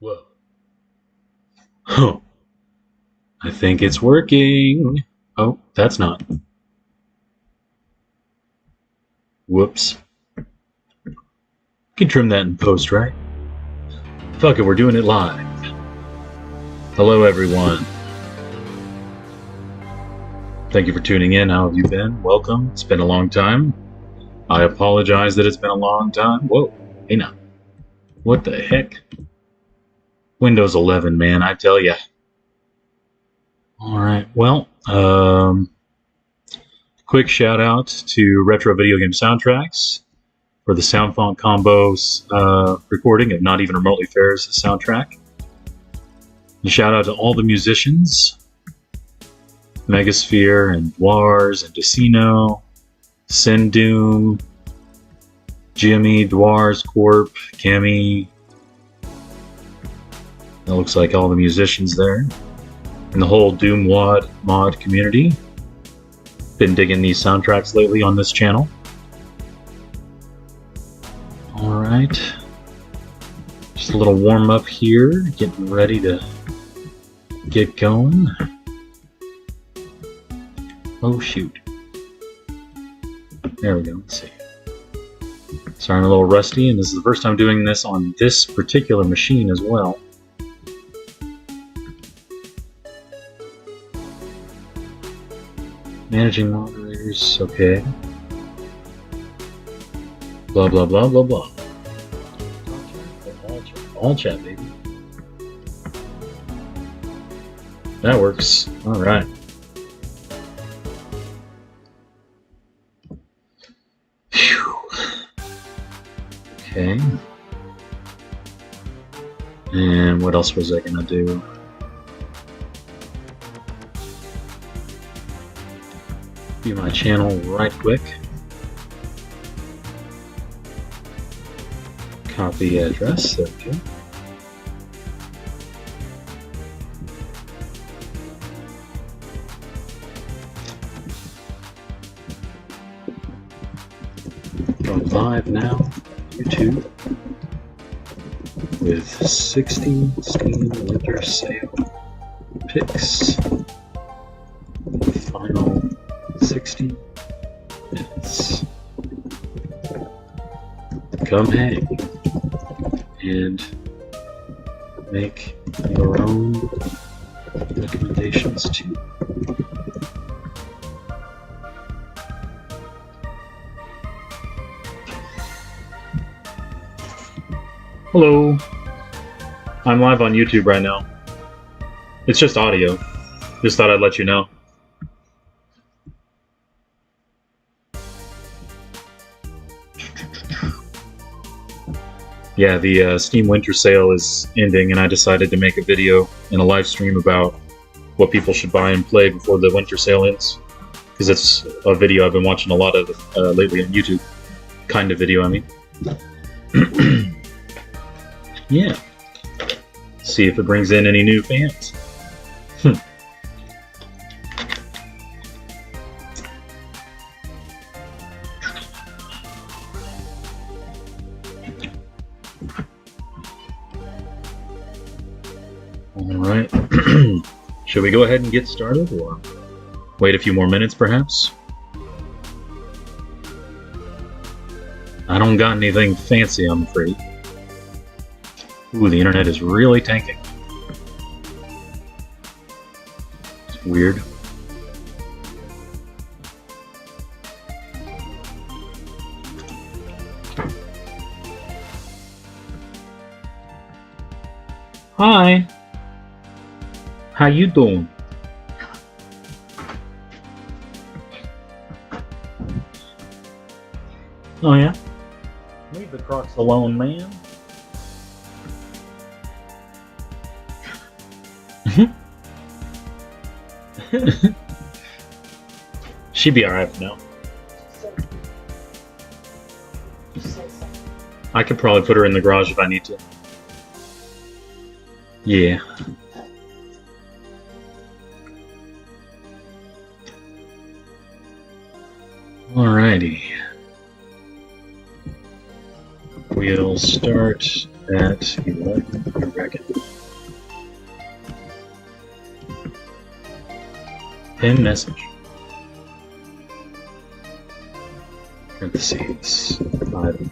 Whoa. Huh. I think it's working. Oh, that's not. Whoops. Can trim that in post, right? Fuck it, we're doing it live. Hello, everyone. Thank you for tuning in. How have you been? Welcome. It's been a long time. I apologize that it's been a long time. Whoa. Hey now. What the heck? Windows 11, man, I tell ya. Alright, well, quick shout out to Retro Video Game Soundtracks for the sound font combos recording of Not Even Remotely Fair's soundtrack. And shout out to all the musicians, Megasphere and Wars and Decino, Sindoom, Jimmy, Dwars, Corp, Cammy. That looks like all the musicians there. And the whole Doom mod community. Been digging these soundtracks lately on this channel. Alright. Just a little warm up here, getting ready to get going. Oh shoot. There we go, let's see. Sorry, I'm a little rusty, and this is the first time doing this on this particular machine as well. Managing moderators, okay. Blah blah blah blah blah. All chat, baby. That works. Alright. Phew. Okay. And what else was I gonna do? View my channel right quick. Copy address, there we go. Going live now, YouTube, with 60 Steam Winter Sale picks. Final 60 minutes. Come hang and make your own recommendations too. Hello. I'm live on YouTube right now. It's just audio. Just thought I'd let you know. Yeah, the Steam Winter Sale is ending, and I decided to make a video and a live stream about what people should buy and play before the Winter Sale ends. Because it's a video I've been watching a lot of lately on YouTube. Kind of video, I mean. Yeah. See if it brings in any new fans. Alright. Should we go ahead and get started, or wait a few more minutes, perhaps? I don't got anything fancy, I'm afraid. Ooh, the internet is really tanking. It's weird. Hi. How you doing? Oh yeah? Leave the Crocs alone, man. She'd be alright for now. I could probably put her in the garage if I need to. Yeah. Alrighty. We'll start at 11, I reckon. Pin message. Parentheses 5.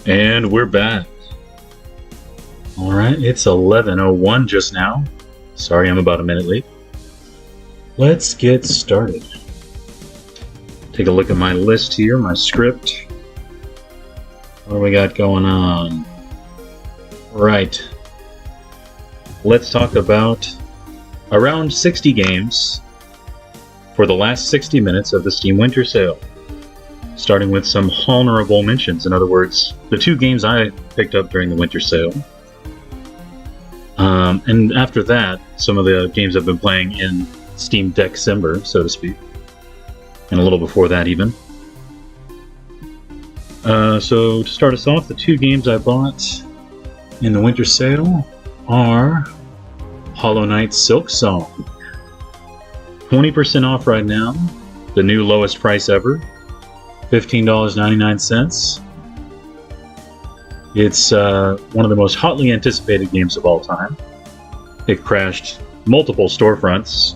And we're back. Alright, it's 11:01 just now. Sorry I'm about a minute late. Let's get started. Take a look at my list here, my script. What do we got going on? Right. Let's talk about around 60 games for the last 60 minutes of the Steam Winter Sale. Starting with some honorable mentions. In other words, the 2 games I picked up during the Winter Sale. And after that, some of the games I've been playing in Steam December, so to speak. And a little before that even. So to start us off, the 2 games I bought in the Winter Sale are Hollow Knight Silksong. 20% off right now. The new lowest price ever. $15.99. It's one of the most hotly anticipated games of all time. It crashed multiple storefronts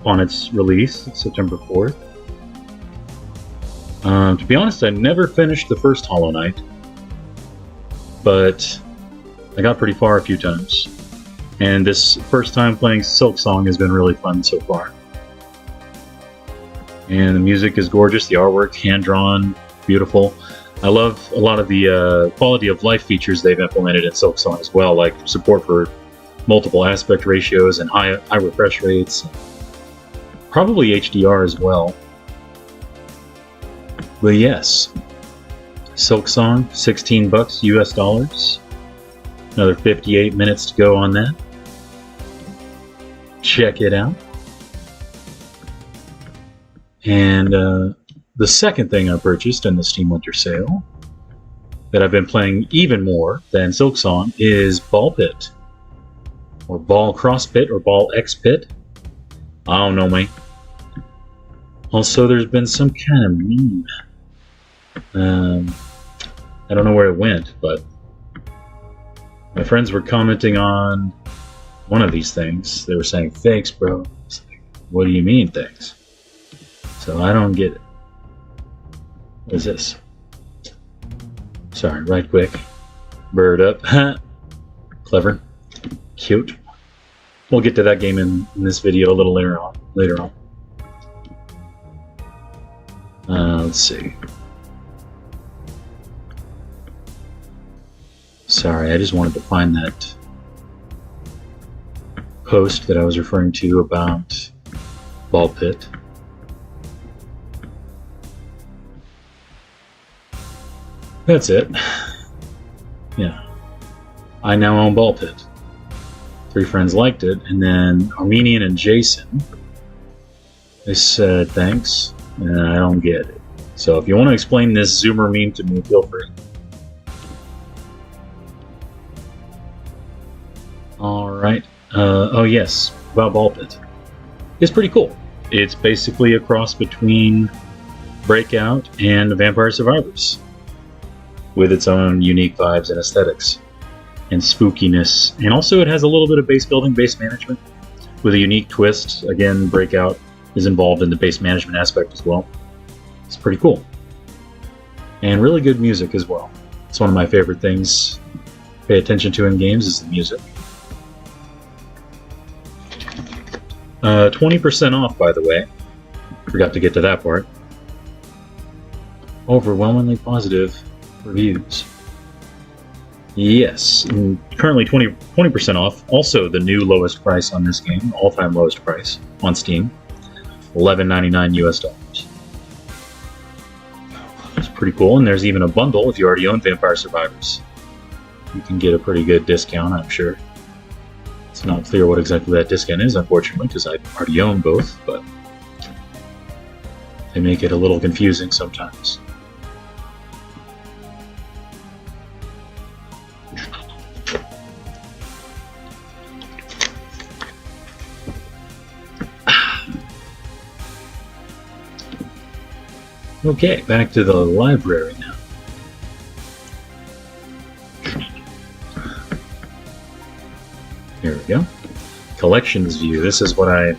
on its release, September 4th. To be honest, I never finished the first Hollow Knight, but I got pretty far a few times. And this first time playing Silksong has been really fun so far. And the music is gorgeous, the artwork, hand-drawn, beautiful. I love a lot of the quality of life features they've implemented in Silksong as well, like support for multiple aspect ratios and high refresh rates. Probably HDR as well. But yes, Silksong, $16 US dollars. Another 58 minutes to go on that. Check it out. And the second thing I purchased in the Steam Winter Sale that I've been playing even more than Silksong is Ball Pit. Or Ball Cross Pit, or Ball X Pit. I don't know, mate. Also, there's been some kind of meme. I don't know where it went, but my friends were commenting on one of these things. They were saying, "Thanks, bro." It's like, what do you mean, thanks? So I don't get it. What is this? Sorry, right quick. Bird up. Clever. Cute. We'll get to that game in this video a little later on. Let's see. Sorry, I just wanted to find that post that I was referring to about Ball Pit. That's it. Yeah. I now own Ball Pit. 3 friends liked it, and then Armenian and Jason, they said thanks, and I don't get it. So if you want to explain this Zoomer meme to me, feel free. Alright. Oh yes, about Ball Pit. It's pretty cool. It's basically a cross between Breakout and Vampire Survivors, with its own unique vibes and aesthetics and spookiness. And also it has a little bit of base building, base management with a unique twist. Again, Breakout is involved in the base management aspect as well. It's pretty cool. And really good music as well. It's one of my favorite things to pay attention to in games is the music. 20% off, by the way. Forgot to get to that part. Overwhelmingly positive reviews. Yes, and currently 20% off. Also the new lowest price on this game, all-time lowest price on Steam, $11.99 US dollars. It's pretty cool, and there's even a bundle if you already own Vampire Survivors. You can get a pretty good discount, I'm sure. It's not clear what exactly that discount is, unfortunately, because I already own both, but they make it a little confusing sometimes. Okay, back to the library now. Here we go. Collections view. This is what I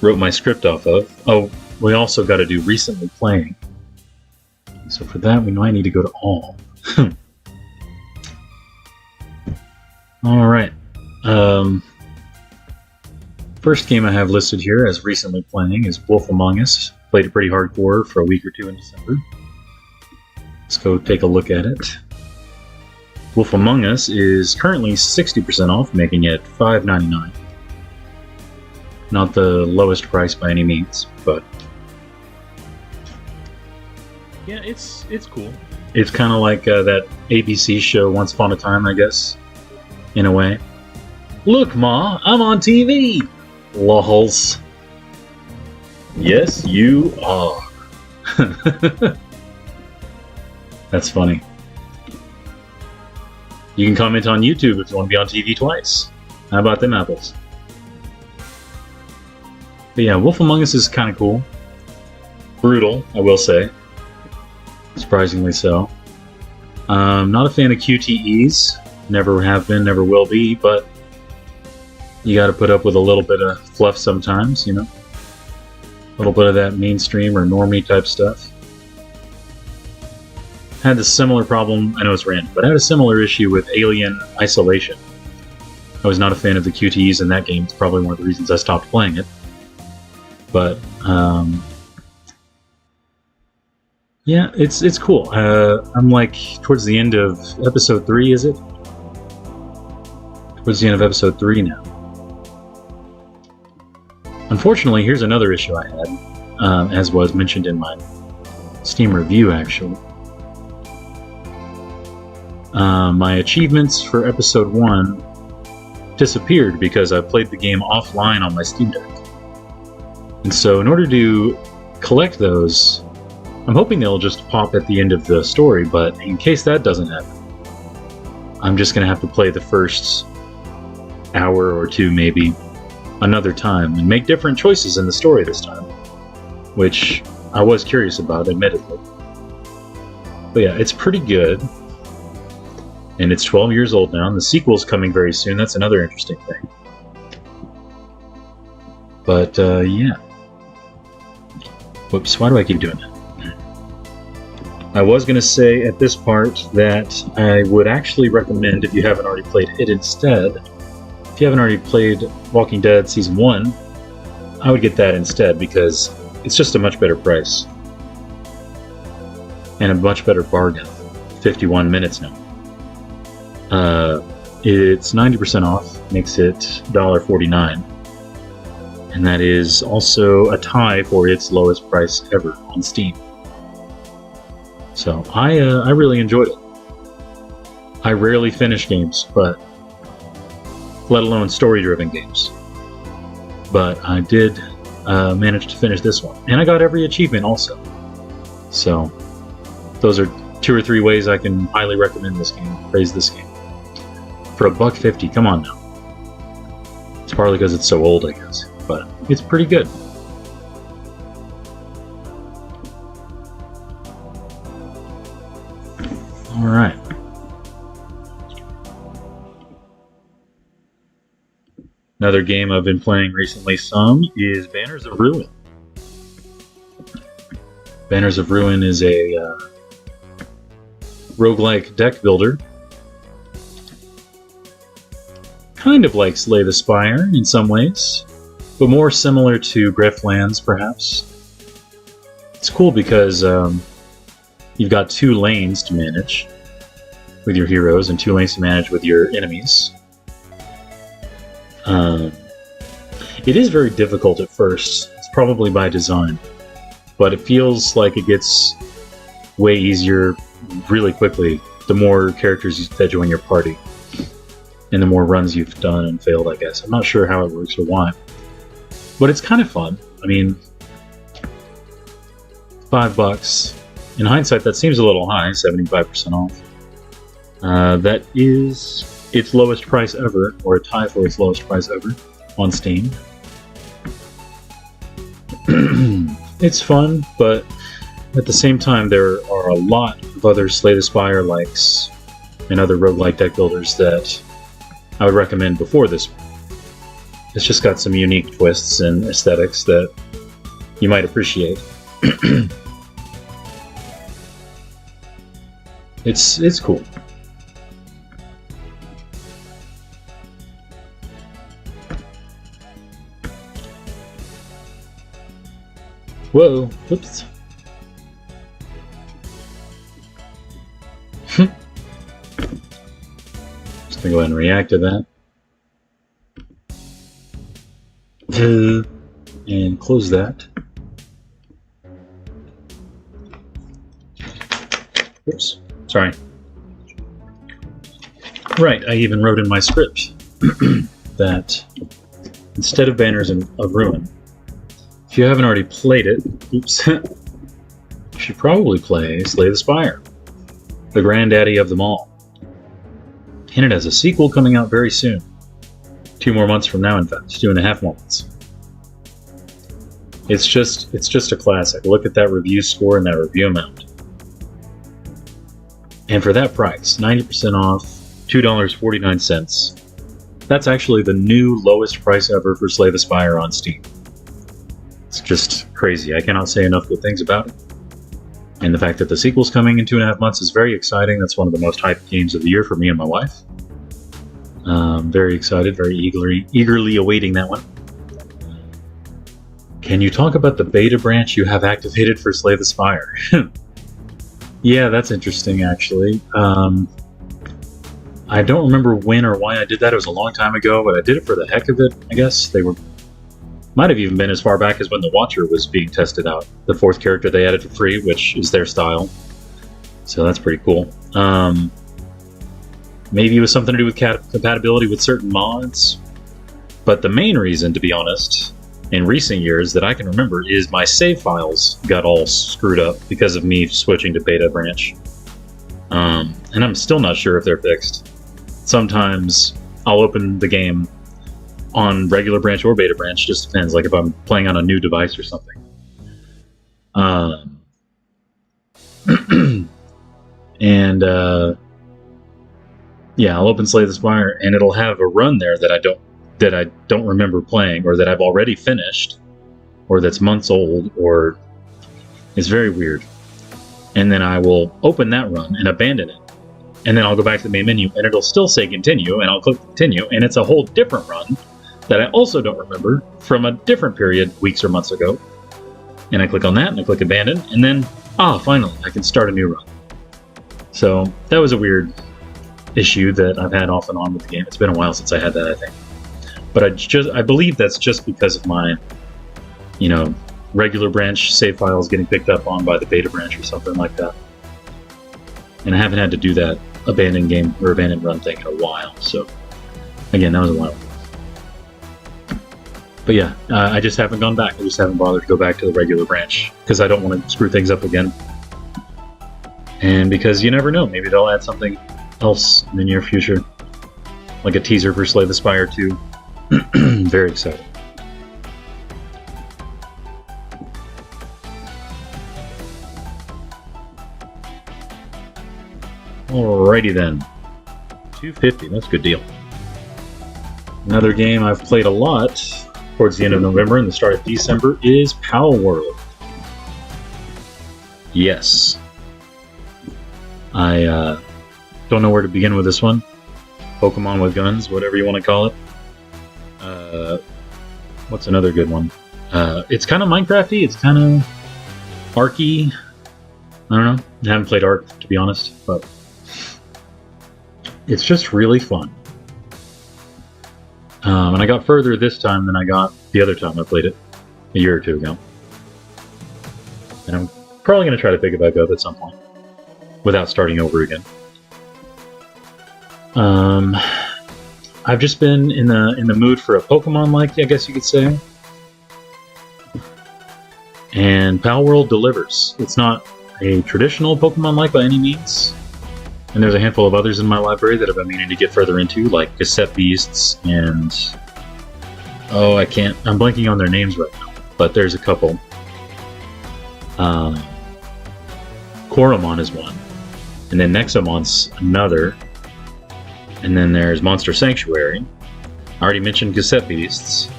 wrote my script off of. Oh, we also got to do recently playing. So for that, we might need to go to all. Alright. First game I have listed here as recently playing is Wolf Among Us. Played it pretty hardcore for a week or two in December. Let's go take a look at it. Wolf Among Us is currently 60% off, making it $5.99. Not the lowest price by any means, but yeah, it's cool. It's kind of like that ABC show Once Upon a Time, I guess, in a way. Look, Ma, I'm on TV! Lols. Yes, you are. That's funny. You can comment on YouTube if you want to be on TV twice. How about them apples? But yeah, Wolf Among Us is kind of cool. Brutal, I will say. Surprisingly so. Not a fan of QTEs. Never have been, never will be, but you gotta put up with a little bit of fluff sometimes, you know? A little bit of that mainstream or normie type stuff. Had a similar problem, I know it's random, but I had a similar issue with Alien Isolation. I was not a fan of the QTEs in that game. It's probably one of the reasons I stopped playing it. But, yeah, it's cool. I'm like towards the end of episode 3, is it? Towards the end of episode 3 now. Unfortunately, here's another issue I had, as was mentioned in my Steam review, actually. My achievements for episode 1 disappeared because I played the game offline on my Steam Deck. And so in order to collect those, I'm hoping they'll just pop at the end of the story, but in case that doesn't happen, I'm just going to have to play the first hour or two maybe another time and make different choices in the story this time, which I was curious about, admittedly. But yeah, it's pretty good, and it's 12 years old now, and the sequel's coming very soon. That's another interesting thing. But yeah. Whoops, why do I keep doing that? I was going to say at this part that I would actually recommend, if you haven't already played it instead, if you haven't already played Walking Dead Season 1, I would get that instead because it's just a much better price. And a much better bargain. 51 minutes now. It's 90% off, makes it $1.49. And that is also a tie for its lowest price ever on Steam. So I really enjoyed it. I rarely finish games, but let alone story-driven games. But I did manage to finish this one, and I got every achievement also. So those are 2 or 3 ways I can highly recommend this game, praise this game. For $1.50, come on now. It's partly because it's so old, I guess, but it's pretty good. Alright. Another game I've been playing recently some is Banners of Ruin. Banners of Ruin is a roguelike deck builder. Kind of like Slay the Spire in some ways, but more similar to Griftlands, perhaps. It's cool because you've got 2 lanes to manage with your heroes and 2 lanes to manage with your enemies. It is very difficult at first. It's probably by design, but it feels like it gets way easier really quickly the more characters that join your party and the more runs you've done and failed, I guess. I'm not sure how it works or why, but it's kind of fun. I mean, $5. In hindsight, that seems a little high, 75% off. That is its lowest price ever, or a tie for its lowest price ever, on Steam. It's fun, but at the same time, there are a lot of other Slay the Spire likes and other roguelike deck builders that I would recommend before this one. It's just got some unique twists and aesthetics that you might appreciate. It's cool. Whoa, whoops. Just gonna go ahead and react to that. And close that. Oops, sorry. Right, I even wrote in my script that instead of Banners of Ruin, if you haven't already played it, oops, you should probably play Slay the Spire, the granddaddy of them all. And it has a sequel coming out very soon. 2 more months from now, in fact, 2.5 more months. It's just a classic. Look at that review score and that review amount. And for that price, 90% off, $2.49. That's actually the new lowest price ever for Slay the Spire on Steam. It's just crazy. I cannot say enough good things about it. And the fact that the sequel's coming in 2.5 months is very exciting. That's one of the most hyped games of the year for me and my wife. Very excited, very eagerly awaiting that one. Can you talk about the beta branch you have activated for Slay the Spire? Yeah, that's interesting, actually. I don't remember when or why I did that. It was a long time ago, but I did it for the heck of it, I guess. Might have even been as far back as when the Watcher was being tested out. The 4th character they added for free, which is their style. So that's pretty cool. Maybe it was something to do with compatibility with certain mods. But the main reason, to be honest, in recent years that I can remember, is my save files got all screwed up because of me switching to beta branch. And I'm still not sure if they're fixed. Sometimes I'll open the game on regular branch or beta branch, just depends, like if I'm playing on a new device or something. Yeah, I'll open Slay the Spire and it'll have a run there that I don't remember playing, or that I've already finished, or that's months old, or it's very weird. And then I will open that run and abandon it. And then I'll go back to the main menu and it'll still say continue, and I'll click continue, and it's a whole different run that I also don't remember from a different period, weeks or months ago. And I click on that and I click abandon, and then, finally, I can start a new run. So that was a weird issue that I've had off and on with the game. It's been a while since I had that, I think. But I believe that's just because of my, regular branch save files getting picked up on by the beta branch or something like that. And I haven't had to do that abandoned game or abandoned run thing in a while. So again, that was a while ago. But yeah, I just haven't gone back. I just haven't bothered to go back to the regular branch because I don't want to screw things up again. And because you never know, maybe they'll add something else in the near future, like a teaser for Slay the Spire 2. Very excited. Alrighty then. 250, that's a good deal. Another game I've played a lot towards the end of November and the start of December is Palworld. Yes. I don't know where to begin with this one. Pokemon with guns, whatever you want to call it. What's another good one? It's kind of Minecraft-y, it's kind of Ark-y. I don't know. I haven't played Ark, to be honest, but it's just really fun. And I got further this time than I got the other time I played it, a year or two ago. And I'm probably going to try to pick it back up at some point, without starting over again. I've just been in the mood for a Pokemon-like, I guess you could say. And Palworld delivers. It's not a traditional Pokemon-like by any means. And there's a handful of others in my library that I've been meaning to get further into, like Cassette Beasts and... I'm blanking on their names right now, but there's a couple. Coromon is one. And then Nexamon's another. And then there's Monster Sanctuary. I already mentioned Cassette Beasts.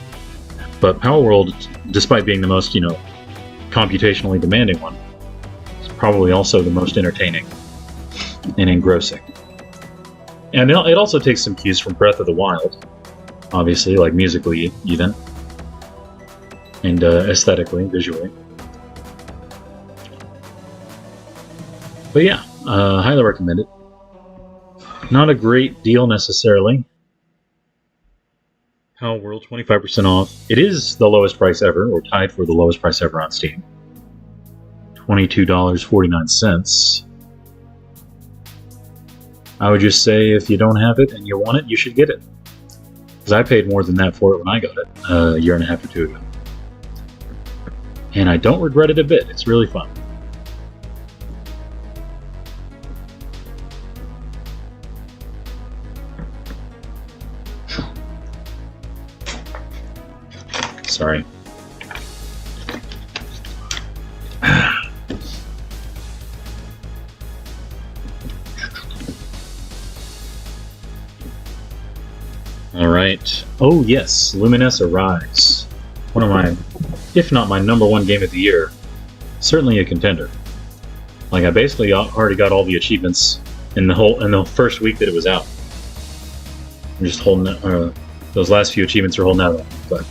But Palworld, despite being the most, computationally demanding one, is probably also the most entertaining and engrossing. And it also takes some cues from Breath of the Wild, obviously, like musically even, and aesthetically, visually. But yeah, highly recommend it. Not a great deal necessarily. How World 25% off. It is the lowest price ever, or tied for the lowest price ever on Steam. $22.49. I would just say if you don't have it and you want it, you should get it. Because I paid more than that for it when I got it a year and a half or two ago. And I don't regret it a bit. It's really fun. Sorry. Alright. Oh yes, Luminous Arise. One of my, if not my #1 game of the year. Certainly a contender. Like, I basically already got all the achievements in the first week that it was out. I'm just holding those last few achievements are holding out, but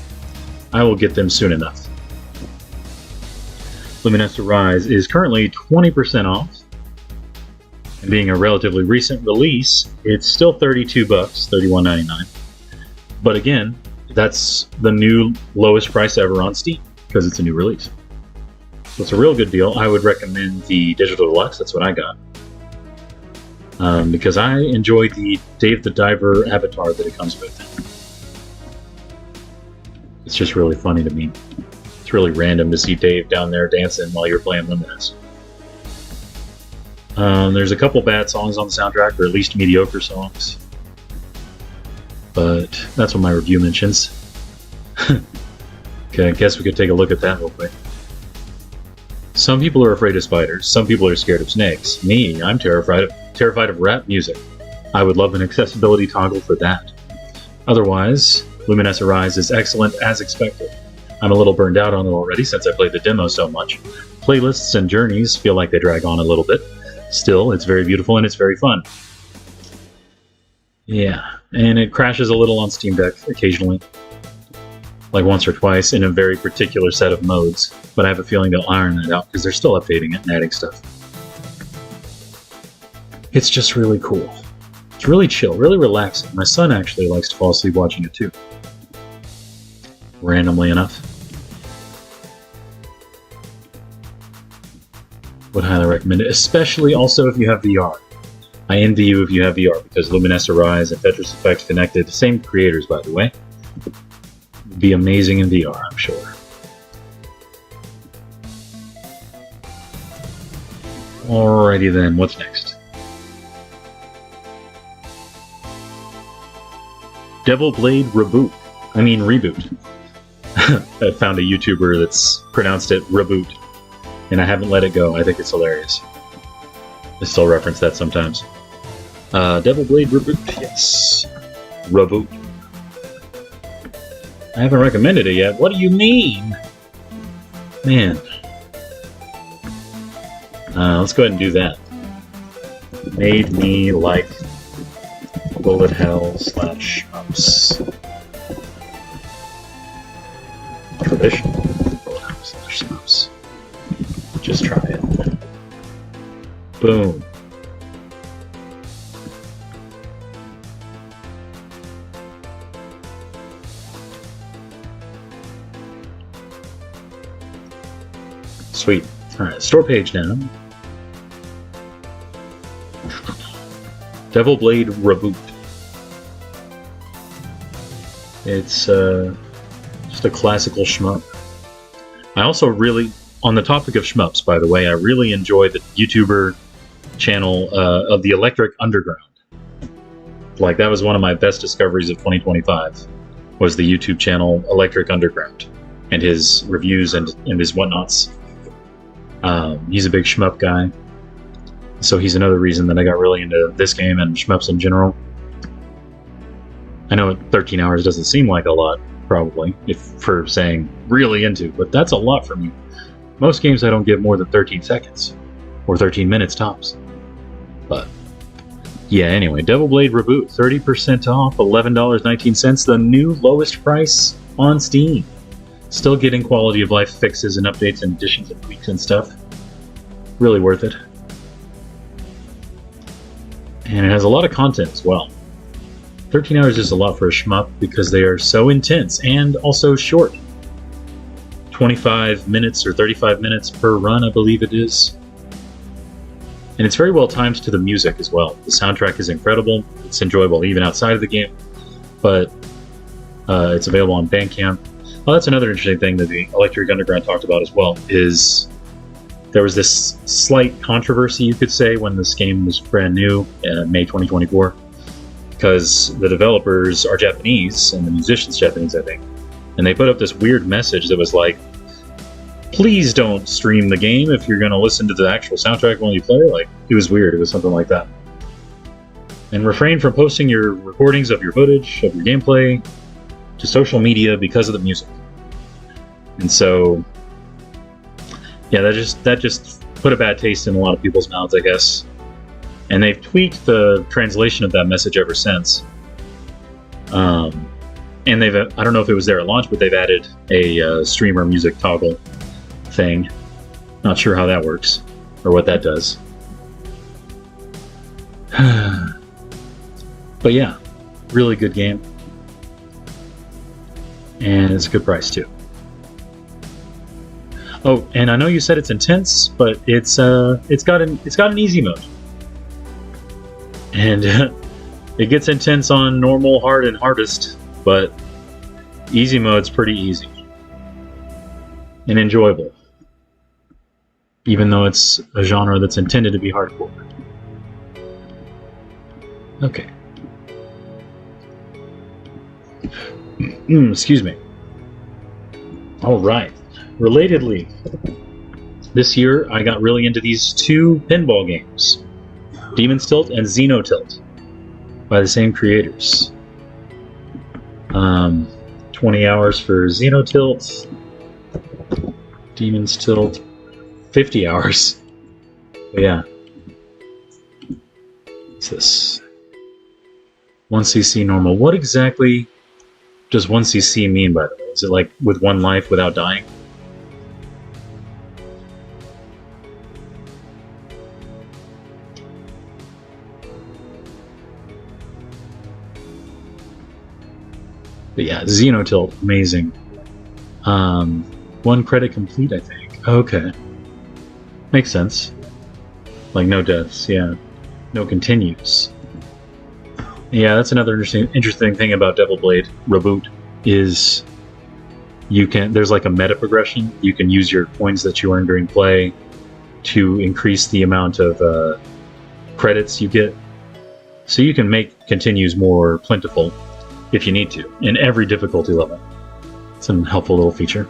I will get them soon enough. Luminous Arise is currently 20% off. And being a relatively recent release, it's still $32, $31.99. But again, that's the new lowest price ever on Steam, because it's a new release. So it's a real good deal. I would recommend the Digital Deluxe, that's what I got. Because I enjoy the Dave the Diver avatar that it comes with. It's just really funny to me. It's really random to see Dave down there dancing while you're playing Luminous. There's a couple bad songs on the soundtrack, or at least mediocre songs. But that's what my review mentions. Okay, I guess we could take a look at that real quick. Some people are afraid of spiders, some people are scared of snakes. Me, I'm terrified of rap music. I would love an accessibility toggle for that. Otherwise, Luminous Arise is excellent as expected. I'm a little burned out on it already since I played the demo so much. Playlists and journeys feel like they drag on a little bit. Still, it's very beautiful and it's very fun. Yeah, and it crashes a little on Steam Deck occasionally. Like once or twice in a very particular set of modes. But I have a feeling they'll iron that out because they're still updating it and adding stuff. It's just really cool. It's really chill, really relaxing. My son actually likes to fall asleep watching it too. Randomly enough. Would highly recommend it, especially also if you have VR. I envy you if you have VR, because Luminous Arise and Tetris Effect Connected, same creators by the way, would be amazing in VR, I'm sure. Alrighty then, what's next? Devil Blade Reboot. I found a YouTuber that's pronounced it Reboot, and I haven't let it go. I think it's hilarious. I still reference that sometimes. Devil Blade Reboot, yes. Reboot. I haven't recommended it yet. What do you mean? Man. Let's go ahead and do that. Made me like bullet hell / ups. Traditional bullet hell / ups. Just try it. Boom. Sweet. Alright, store page now. Devil Blade Reboot. It's just a classical shmup. I also really, on the topic of shmups, by the way, I really enjoy the YouTuber channel of the Electric Underground. Like, that was one of my best discoveries of 2025, was the YouTube channel Electric Underground, and his reviews and his whatnots. He's a big shmup guy, so he's another reason that I got really into this game and shmups in general. I know 13 hours doesn't seem like a lot, probably, if for saying really into, but that's a lot for me. Most games I don't give more than 13 seconds, or 13 minutes tops. But yeah, anyway, Devil Blade Reboot, 30% off, $11.19, the new lowest price on Steam. Still getting quality of life fixes and updates and additions and tweaks and stuff. Really worth it. And it has a lot of content as well. 13 hours is a lot for a shmup because they are so intense and also short. 25 minutes or 35 minutes per run, I believe it is. And it's very well timed to the music as well. The soundtrack is incredible. It's enjoyable even outside of the game. But it's available on Bandcamp. Well, that's another interesting thing that the Electric Underground talked about as well, is there was this slight controversy, you could say, when this game was brand new, May 2024, because the developers are Japanese, and the musician's Japanese, I think. And they put up this weird message that was like, please don't stream the game if you're going to listen to the actual soundtrack while you play. Like, it was weird. It was something like that. And refrain from posting your recordings of your footage, of your gameplay, to social media because of the music. And so, yeah, that just put a bad taste in a lot of people's mouths, I guess. And they've tweaked the translation of that message ever since. And they've, I don't know if it was there at launch, but they've added a streamer music toggle thing. Not sure how that works or what that does. But yeah, really good game. And it's a good price too. Oh, and I know you said it's intense, but it's got an easy mode. And it gets intense on normal, hard, and hardest, but easy mode's pretty easy and enjoyable, even though it's a genre that's intended to be hardcore. Okay. Excuse me. All right. Relatedly, this year I got really into these two pinball games, Demon's Tilt and Xenotilt, by the same creators. 20 hours for Xenotilt, Demon's Tilt, 50 hours. But yeah. What's this? 1cc normal. What exactly does 1cc mean, by the way? Is it like with one life without dying? But yeah, Xenotilt, amazing. 1 credit complete, I think. Okay. Makes sense. Like no deaths, yeah. No continues. Yeah, that's another interesting thing about Devil Blade Reboot is there's like a meta progression. You can use your coins that you earn during play to increase the amount of credits you get. So you can make continues more plentiful if you need to, in every difficulty level. It's a helpful little feature.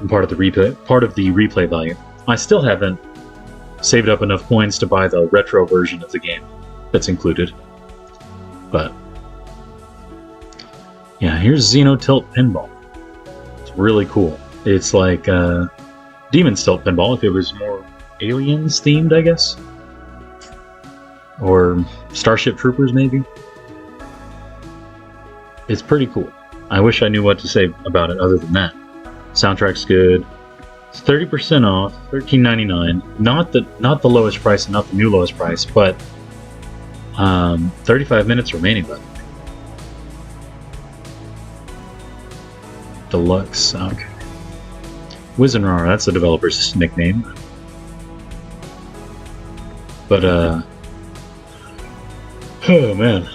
And part of the replay value. I still haven't saved up enough coins to buy the retro version of the game that's included. But yeah, here's Xenotilt Pinball. It's really cool. It's like Demon's Tilt Pinball if it was more aliens themed, I guess. Or Starship Troopers, maybe. It's pretty cool. I wish I knew what to say about it other than that. Soundtrack's good. It's 30% off, $13.99. Not the lowest price and not the new lowest price, but 35 minutes remaining, by the way. Deluxe, okay. Wizenrar, that's the developer's nickname. But, oh man.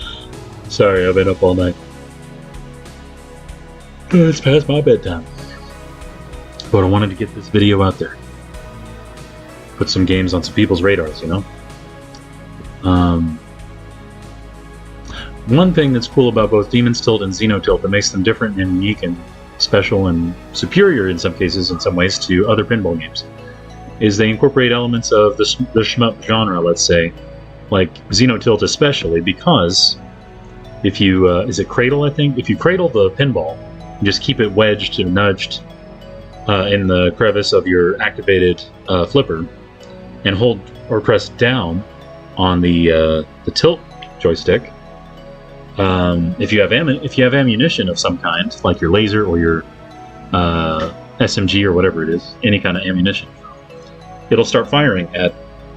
Sorry, I've been up all night. It's past my bedtime. But I wanted to get this video out there. Put some games on some people's radars, you know? One thing that's cool about both Demon's Tilt and Xenotilt that makes them different and unique and special and superior in some cases, in some ways, to other pinball games, is they incorporate elements of the shmup genre, let's say, like Xenotilt especially, because if you, is it cradle, I think? If you cradle the pinball, and just keep it wedged or nudged in the crevice of your activated flipper, and hold or press down on the tilt joystick. If you have ammunition of some kind, like your laser or your SMG or whatever it is, any kind of ammunition, it'll start firing at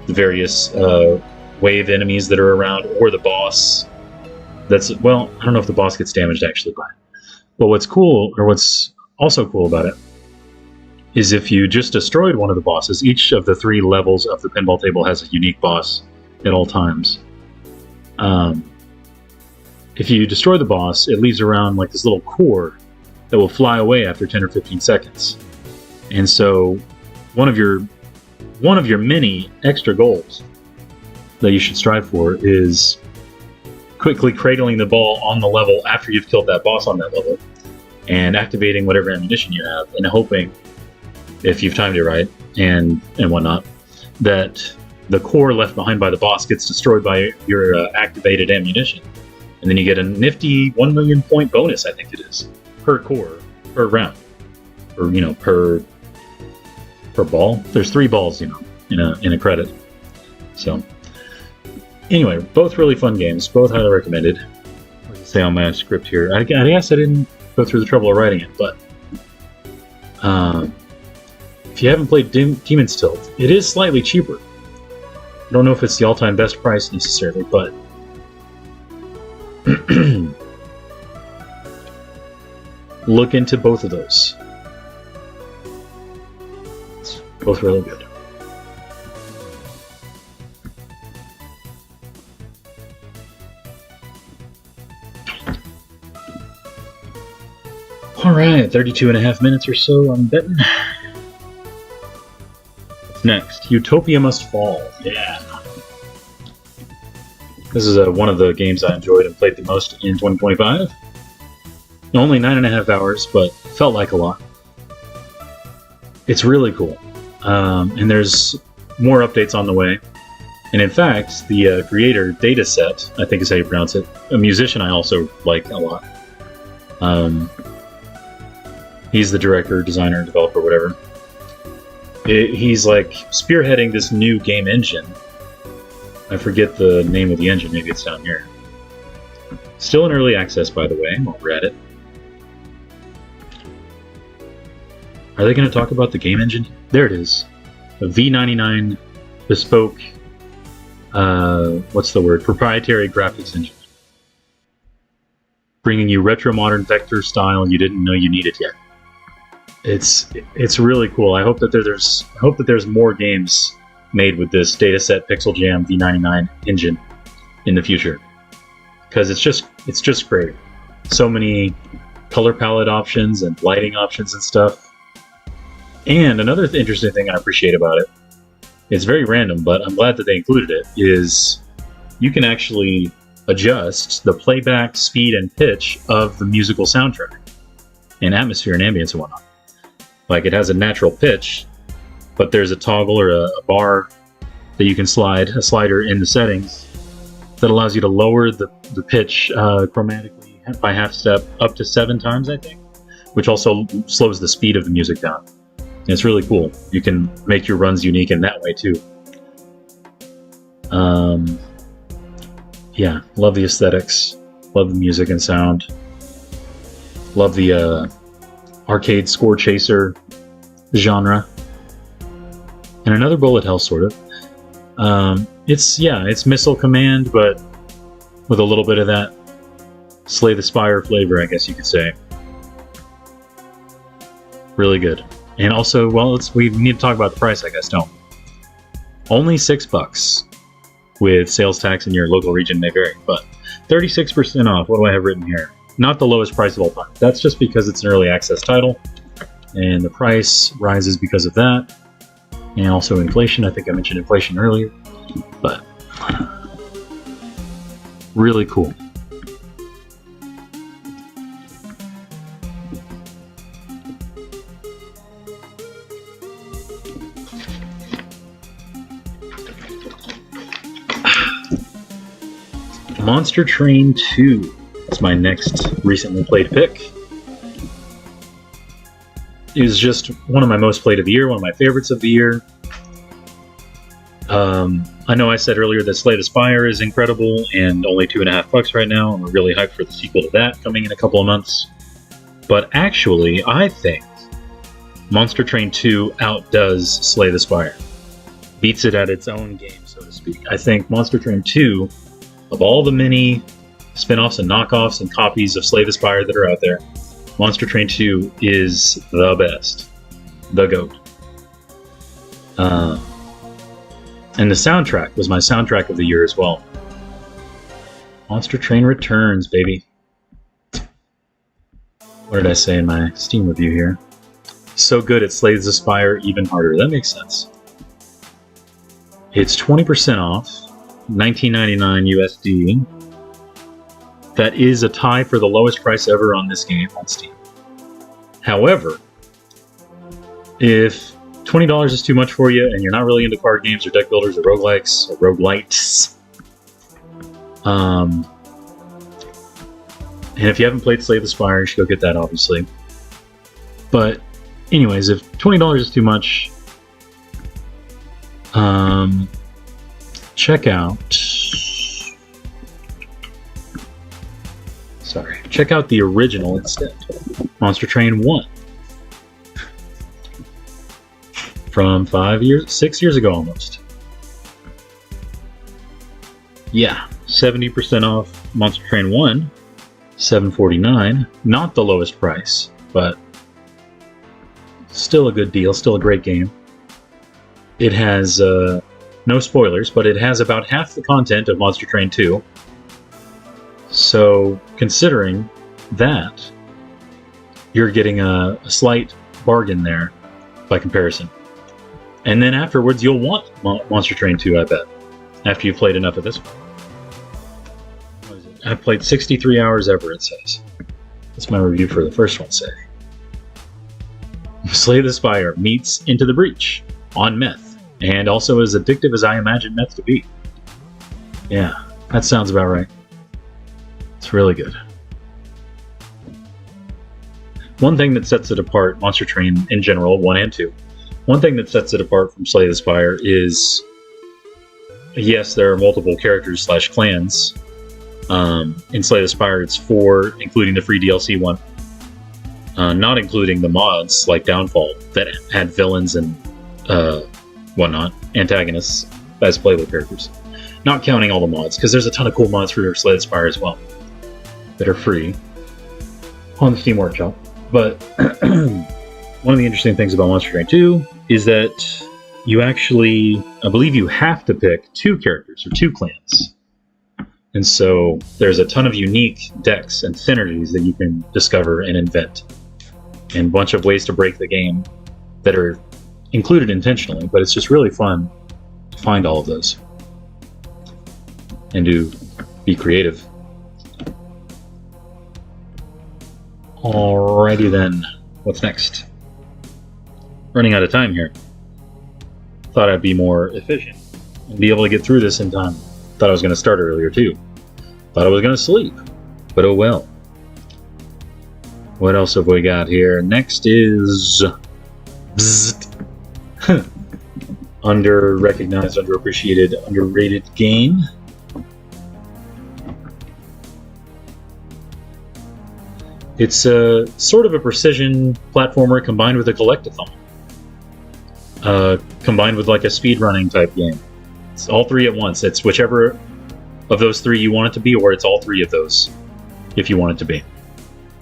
the various wave enemies that are around, or the boss. Well, I don't know if the boss gets damaged actually by it. But what's cool, or what's also cool about it, is if you just destroyed one of the bosses, each of the 3 levels of the pinball table has a unique boss at all times. If you destroy the boss, it leaves around like this little core that will fly away after 10 or 15 seconds. And so one of your many extra goals that you should strive for is quickly cradling the ball on the level after you've killed that boss on that level, and activating whatever ammunition you have, and hoping, if you've timed it right and whatnot, that the core left behind by the boss gets destroyed by your activated ammunition. And then you get a nifty 1 million point bonus, I think it is, per core, per round, or per ball. There's 3 balls, in a credit. So anyway, both really fun games, both highly recommended. What does it say on my script here? I guess I didn't go through the trouble of writing it, but if you haven't played Demon's Tilt, it is slightly cheaper. I don't know if it's the all-time best price necessarily, but look into both of those. It's both really good. Alright, 32.5 minutes or so, I'm betting. What's next? Utopia Must Fall. Yeah. This is one of the games I enjoyed and played the most in 2025. Only 9.5 hours, but felt like a lot. It's really cool. And there's more updates on the way. And in fact, the creator, Dataset, I think is how you pronounce it, a musician I also like a lot. He's the director, designer, developer, whatever. He's like spearheading this new game engine. I forget the name of the engine, maybe it's down here. Still in early access, by the way, while we're at it. Are they going to talk about the game engine? There it is. A V99 bespoke, what's the word? Proprietary graphics engine. Bringing you retro modern vector style you didn't know you needed yet. It's really cool. I hope that there's more games made with this Dataset Pixel Jam V99 engine in the future, because it's just great. So many color palette options and lighting options and stuff. And another interesting thing I appreciate about it, it's very random, but I'm glad that they included it, is you can actually adjust the playback speed and pitch of the musical soundtrack and atmosphere and ambience and whatnot. Like, it has a natural pitch, but there's a toggle or a bar that you can slide, a slider in the settings that allows you to lower the pitch chromatically by half step up to 7 times, I think, which also slows the speed of the music down. And it's really cool. You can make your runs unique in that way too. Yeah, love the aesthetics, love the music and sound, love the arcade score chaser genre, and another bullet hell sort of. It's Missile Command, but with a little bit of that Slay the Spire flavor, I guess you could say. Really good. And also, well, we need to talk about the price, I guess, don't we? Only $6, with sales tax in your local region may vary, but 36% off. What do I have written here? Not the lowest price of all time. That's just because it's an early access title, and the price rises because of that, and also inflation. I think I mentioned inflation earlier, but really cool. Monster Train 2 is my next recently played pick. It was just one of my most played of the year, one of my favorites of the year. I know I said earlier that Slay the Spire is incredible and only $2.50 right now, and we're really hyped for the sequel to that coming in a couple of months. But actually, I think Monster Train 2 outdoes Slay the Spire. Beats it at its own game. so to speak. I think Monster Train 2, of all the many spin-offs and knockoffs and copies of Slay the Spire that are out there, Monster Train 2 is the best. The GOAT. And the soundtrack was my soundtrack of the year as well. Monster Train Returns, baby. What did I say in my Steam review here? So good it slays the Spire even harder. That makes sense. It's 20% off, $19.99 USD. That is a tie for the lowest price ever on this game on Steam. However, if $20 is too much for you and you're not really into card games or deck builders or roguelikes or roguelites, and if you haven't played Slay the Spire, you should go get that, obviously. But anyways, if $20 is too much, check out the original instead. Monster Train 1. From 6 years ago almost. Yeah, 70% off Monster Train 1, $7.49. Not the lowest price, but still a good deal, still a great game. It has, no spoilers, but it has about half the content of Monster Train 2. So, considering that, you're getting a slight bargain there by comparison. And then afterwards, you'll want Monster Train 2, I bet, after you've played enough of this one. What is it? I've played 63 hours ever, it says. That's my review for the first one, say. Slay the Spire meets Into the Breach on meth, and also as addictive as I imagine meth to be. Yeah, that sounds about right. It's really good. One thing that sets it apart, Monster Train in general, 1 and 2, one thing that sets it apart from Slay the Spire is, yes, there are multiple characters / clans. In Slay the Spire, it's 4, including the free DLC one. Not including the mods like Downfall that had villains and whatnot, antagonists as playable characters. Not counting all the mods, because there's a ton of cool mods for Slay the Spire as well that are free on the Steam Workshop. But one of the interesting things about Monster Train 2 is that you actually, I believe you have to pick 2 characters or 2 clans. And so there's a ton of unique decks and synergies that you can discover and invent. And a bunch of ways to break the game that are included intentionally, but it's just really fun to find all of those and to be creative. Alrighty then, what's next? Running out of time here. Thought I'd be more efficient and be able to get through this in time. Thought I was going to start earlier too. Thought I was going to sleep, but oh well. What else have we got here? Next is under-recognized, underappreciated, underrated game. It's a sort of a precision platformer combined with a collectathon. Combined with like a speedrunning type game. It's all 3 at once. It's whichever of those 3 you want it to be, or it's all 3 of those if you want it to be.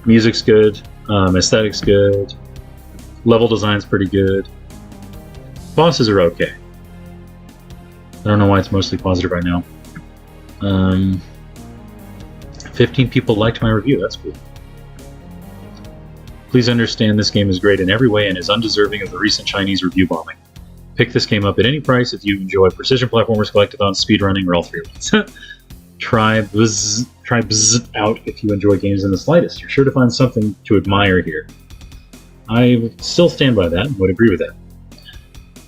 Music's good, aesthetics good, level design's pretty good. Bosses are okay. I don't know why it's mostly positive right now. 15 people liked my review, that's cool. Please understand this game is great in every way and is undeserving of the recent Chinese review bombing. Pick this game up at any price if you enjoy precision platformers, collectathons, speedrunning, or all 3 at once. Try Bzz out if you enjoy games in the slightest. You're sure to find something to admire here. I still stand by that and would agree with that.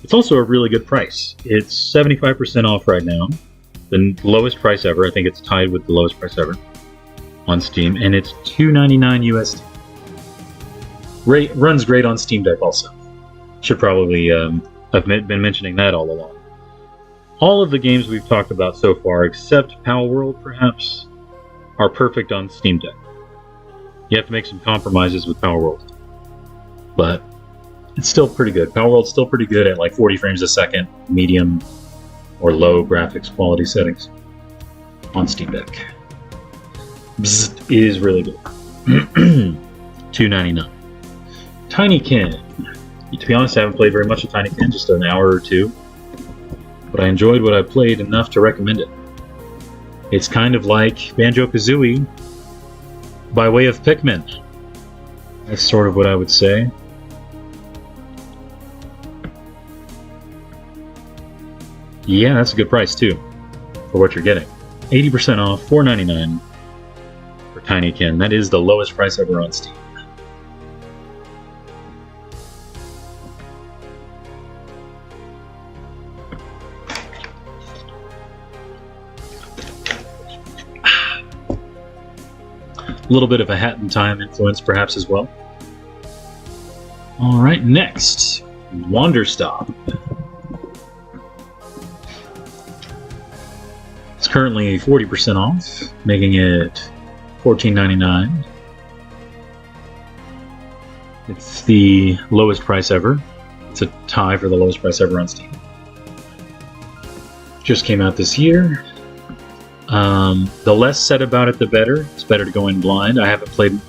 It's also a really good price. It's 75% off right now. The lowest price ever. I think it's tied with the lowest price ever on Steam, and it's $2.99 USD. Runs great on Steam Deck also. Should probably have been mentioning that all along. All of the games we've talked about so far, except Power World perhaps, are perfect on Steam Deck. You have to make some compromises with Power World. But it's still pretty good. Power World's still pretty good at like 40 frames a second, medium, or low graphics quality settings on Steam Deck. Bzzzt is really good. $2.99. Tinykin. To be honest, I haven't played very much of Tinykin, just an hour or two. But I enjoyed what I played enough to recommend it. It's kind of like Banjo-Kazooie by way of Pikmin. That's sort of what I would say. Yeah, that's a good price too, for what you're getting. 80% off, $4.99 for Tinykin. That is the lowest price ever on Steam. A little bit of a Hat in Time influence perhaps as well. Alright, next, Wanderstop. It's currently 40% off, making it $14.99. It's the lowest price ever. It's a tie for the lowest price ever on Steam. Just came out this year. The less said about it, the better. It's better to go in blind. I haven't played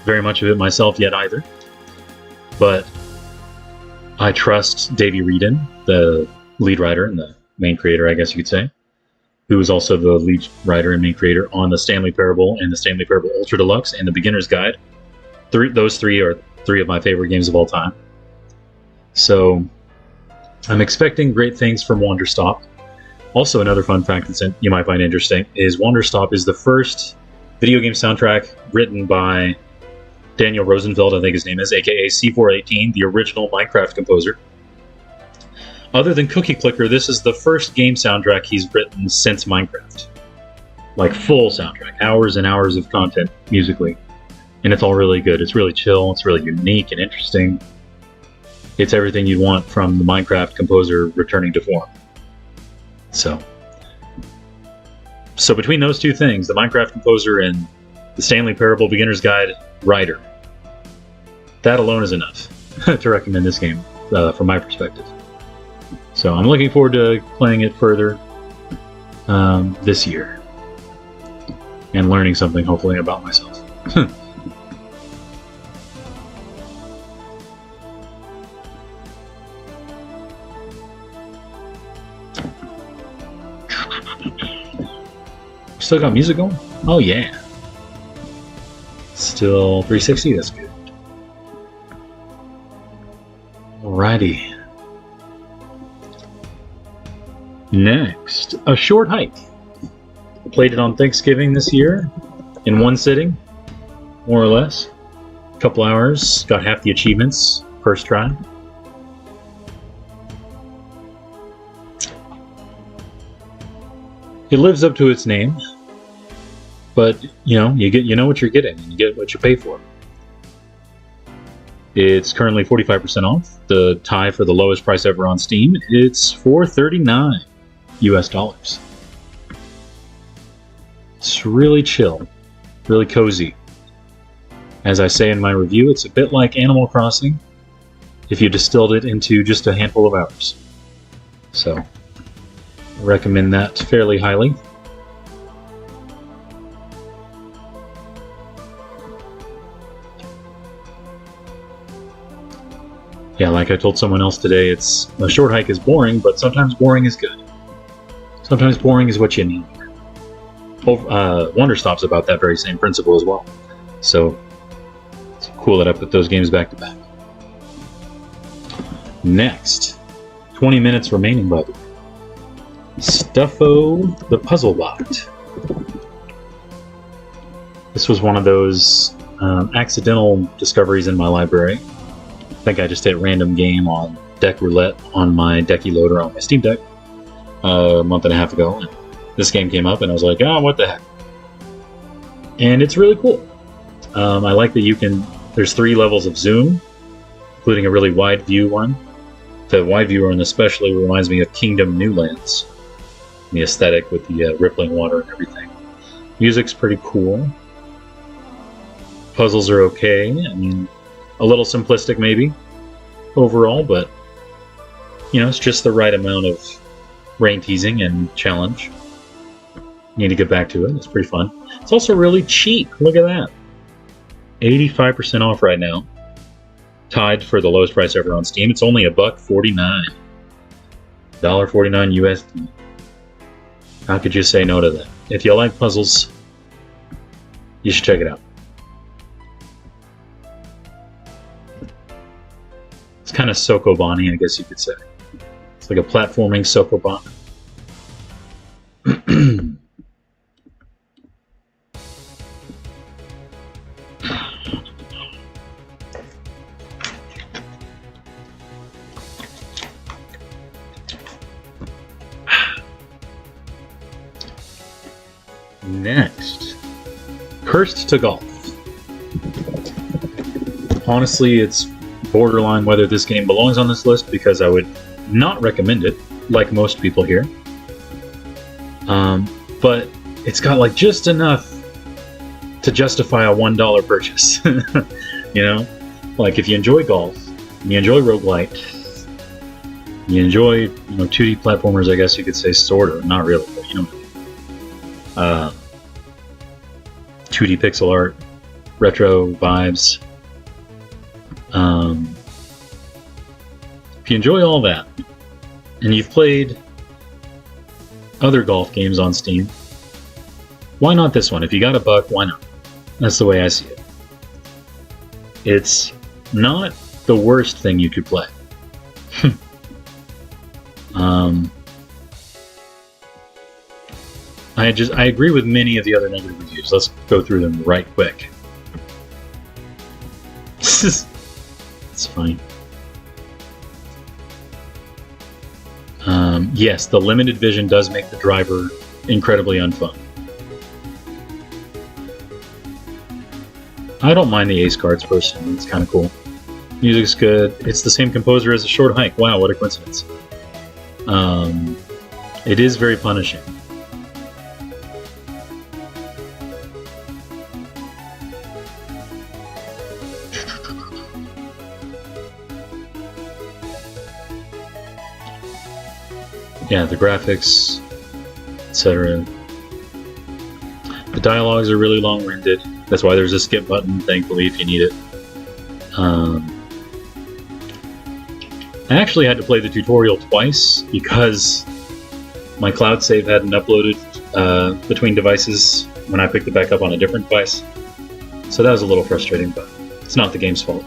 very much of it myself yet either. But I trust Davey Wreden, the lead writer and the main creator, I guess you could say, who is also the lead writer and main creator on the Stanley Parable and the Stanley Parable Ultra Deluxe and the Beginner's Guide. Those three are three of my favorite games of all time. So I'm expecting great things from Wanderstop. Also, another fun fact that you might find interesting is Wanderstop is the first video game soundtrack written by Daniel Rosenfeld, I think his name is, aka C418, the original Minecraft composer. Other than Cookie Clicker, this is the first game soundtrack he's written since Minecraft. Like, full soundtrack. Hours and hours of content, musically. And it's all really good. It's really chill, it's really unique and interesting. It's everything you'd want from the Minecraft composer returning to form. So between those two things, the Minecraft composer and the Stanley Parable Beginner's Guide writer, that alone is enough to recommend this game from my perspective. So I'm looking forward to playing it further this year and learning something, hopefully, about myself. Still got music going? Oh yeah. Still 360, that's good. Alrighty. Next, A Short Hike. I played it on Thanksgiving this year, in one sitting, more or less. A couple hours, got half the achievements, first try. It lives up to its name. But you know what you're getting, and you get what you pay for. It's currently 45% off. The tie for the lowest price ever on Steam. It's $4.39 US. It's really chill, really cozy. As I say in my review, it's a bit like Animal Crossing if you distilled it into just a handful of hours. So, I recommend that fairly highly. Yeah, like I told someone else today, it's A Short Hike is boring, but sometimes boring is good. Sometimes boring is what you need. Wanderstop's about that very same principle as well. So, it's cool that I put those games back to back. Next, 20 minutes remaining, by the way. Stuffo the Puzzle Bot. This was one of those accidental discoveries in my library. I think I just hit random game on Deck Roulette on my Decky loader on my Steam Deck a month and a half ago. And this game came up and I was like, oh, what the heck? And it's really cool. I like that there's 3 levels of zoom, including a really wide view one. The wide view one especially reminds me of Kingdom Newlands. The aesthetic with the rippling water and everything. Music's pretty cool. Puzzles are okay. I mean, a little simplistic maybe overall, but it's just the right amount of rain teasing and challenge. Need to get back to it. It's pretty fun. It's also really cheap. Look at that. 85% off right now. Tied for the lowest price ever on Steam. It's only $1.49. $1.49 USD. How could you say no to that? If you like puzzles, you should check it out. It's kind of Sokobani, I guess you could say. It's like a platforming Sokoban. Next, Cursed to Golf. Honestly, it's borderline whether this game belongs on this list because I would not recommend it, like most people here. But it's got like just enough to justify a $1 purchase. You know, like if you enjoy golf, and you enjoy roguelite, you enjoy 2D platformers, I guess you could say, sort of, not really, but you know. 2D pixel art, retro vibes. If you enjoy all that, and you've played other golf games on Steam, why not this one? If you got $1, why not? That's the way I see it. It's not the worst thing you could play. I agree with many of the other negative reviews. Let's go through them right quick. It's fine. Yes, the limited vision does make the driver incredibly unfun. I don't mind the ace cards personally. It's kind of cool. Music's good. It's the same composer as A Short Hike. Wow, what a coincidence. It is very punishing. Yeah, the graphics, etc. The dialogues are really long-winded. That's why there's a skip button, thankfully, if you need it. I actually had to play the tutorial twice because my cloud save hadn't uploaded between devices when I picked it back up on a different device. So that was a little frustrating, but it's not the game's fault.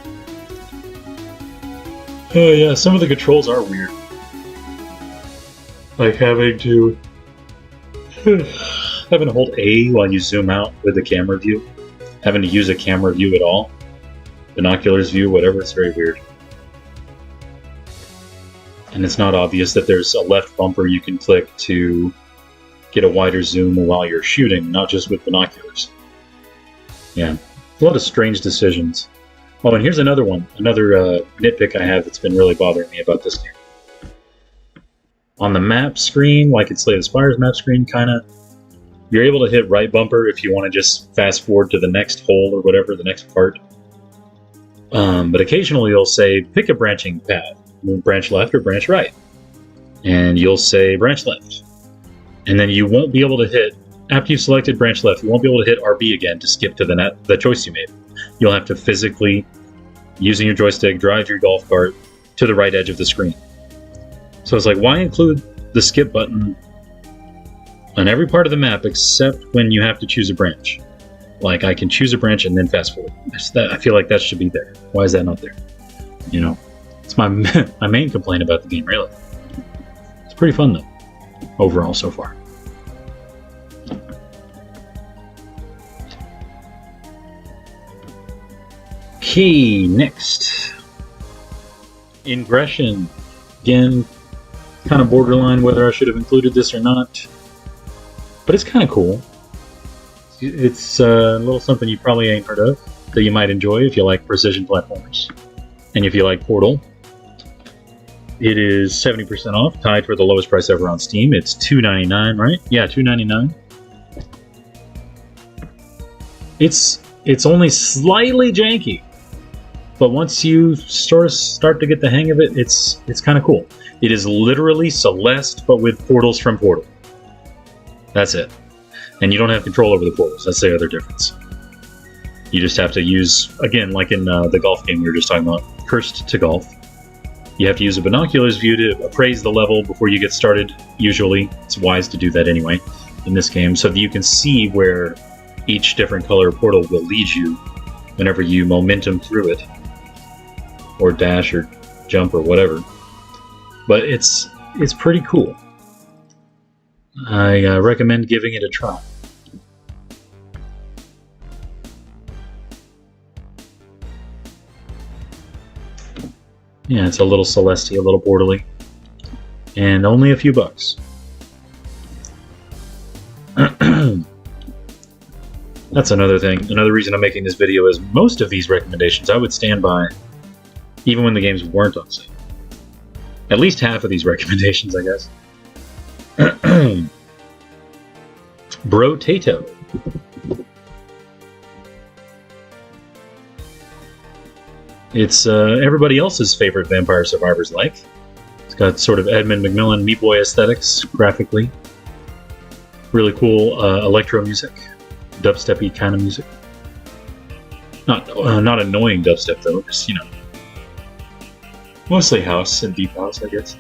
Oh yeah, some of the controls are weird. Like having to hold A while you zoom out with the camera view. Having to use a camera view at all. Binoculars view, whatever, it's very weird. And it's not obvious that there's a left bumper you can click to get a wider zoom while you're shooting, not just with binoculars. Yeah, a lot of strange decisions. Oh, and here's another one. Another nitpick I have that's been really bothering me about this game. On the map screen, like it's Slay the Spire's map screen, kind of, you're able to hit right bumper if you want to just fast forward to the next hole or whatever, the next part. But occasionally you'll say, pick a branching path. Branch left or branch right. And you'll say branch left. And then you won't be able to hit, after you've selected branch left, you won't be able to hit RB again to skip to the choice you made. You'll have to physically, using your joystick, drive your golf cart to the right edge of the screen. So it's like, why include the skip button on every part of the map except when you have to choose a branch? Like, I can choose a branch and then fast forward. I feel like that should be there. Why is that not there? You know, it's my main complaint about the game, really. It's pretty fun, though, overall so far. Okay, next. Ingression. Again, kind of borderline whether I should have included this or not. But it's kind of cool. It's a little something you probably ain't heard of that you might enjoy if you like precision platformers. And if you like Portal. It is 70% off, tied for the lowest price ever on Steam. It's $2.99, right? Yeah, $2.99. It's only slightly janky. But once you start to get the hang of it, it's kind of cool. It is literally Celeste, but with portals from Portal. That's it. And you don't have control over the portals. That's the other difference. You just have to use, again, like in the golf game we were just talking about, Cursed to Golf. You have to use a binoculars view to appraise the level before you get started. Usually, it's wise to do that anyway in this game, so that you can see where each different color portal will lead you whenever you momentum through it, or dash or jump or whatever. But it's pretty cool. I recommend giving it a try. Yeah, it's a little Celeste-y, a little portal-y, and only a few bucks. That's another thing. Another reason I'm making this video is most of these recommendations I would stand by even when the games weren't on sale. At least half of these recommendations, I guess. Brotato. It's everybody else's favorite Vampire Survivors like. It's got sort of Edmund McMillan Meat Boy aesthetics, graphically. Really cool electro music. Dubstep-y kind of music. Not annoying dubstep though, just, you know. Mostly house and deep house, I guess.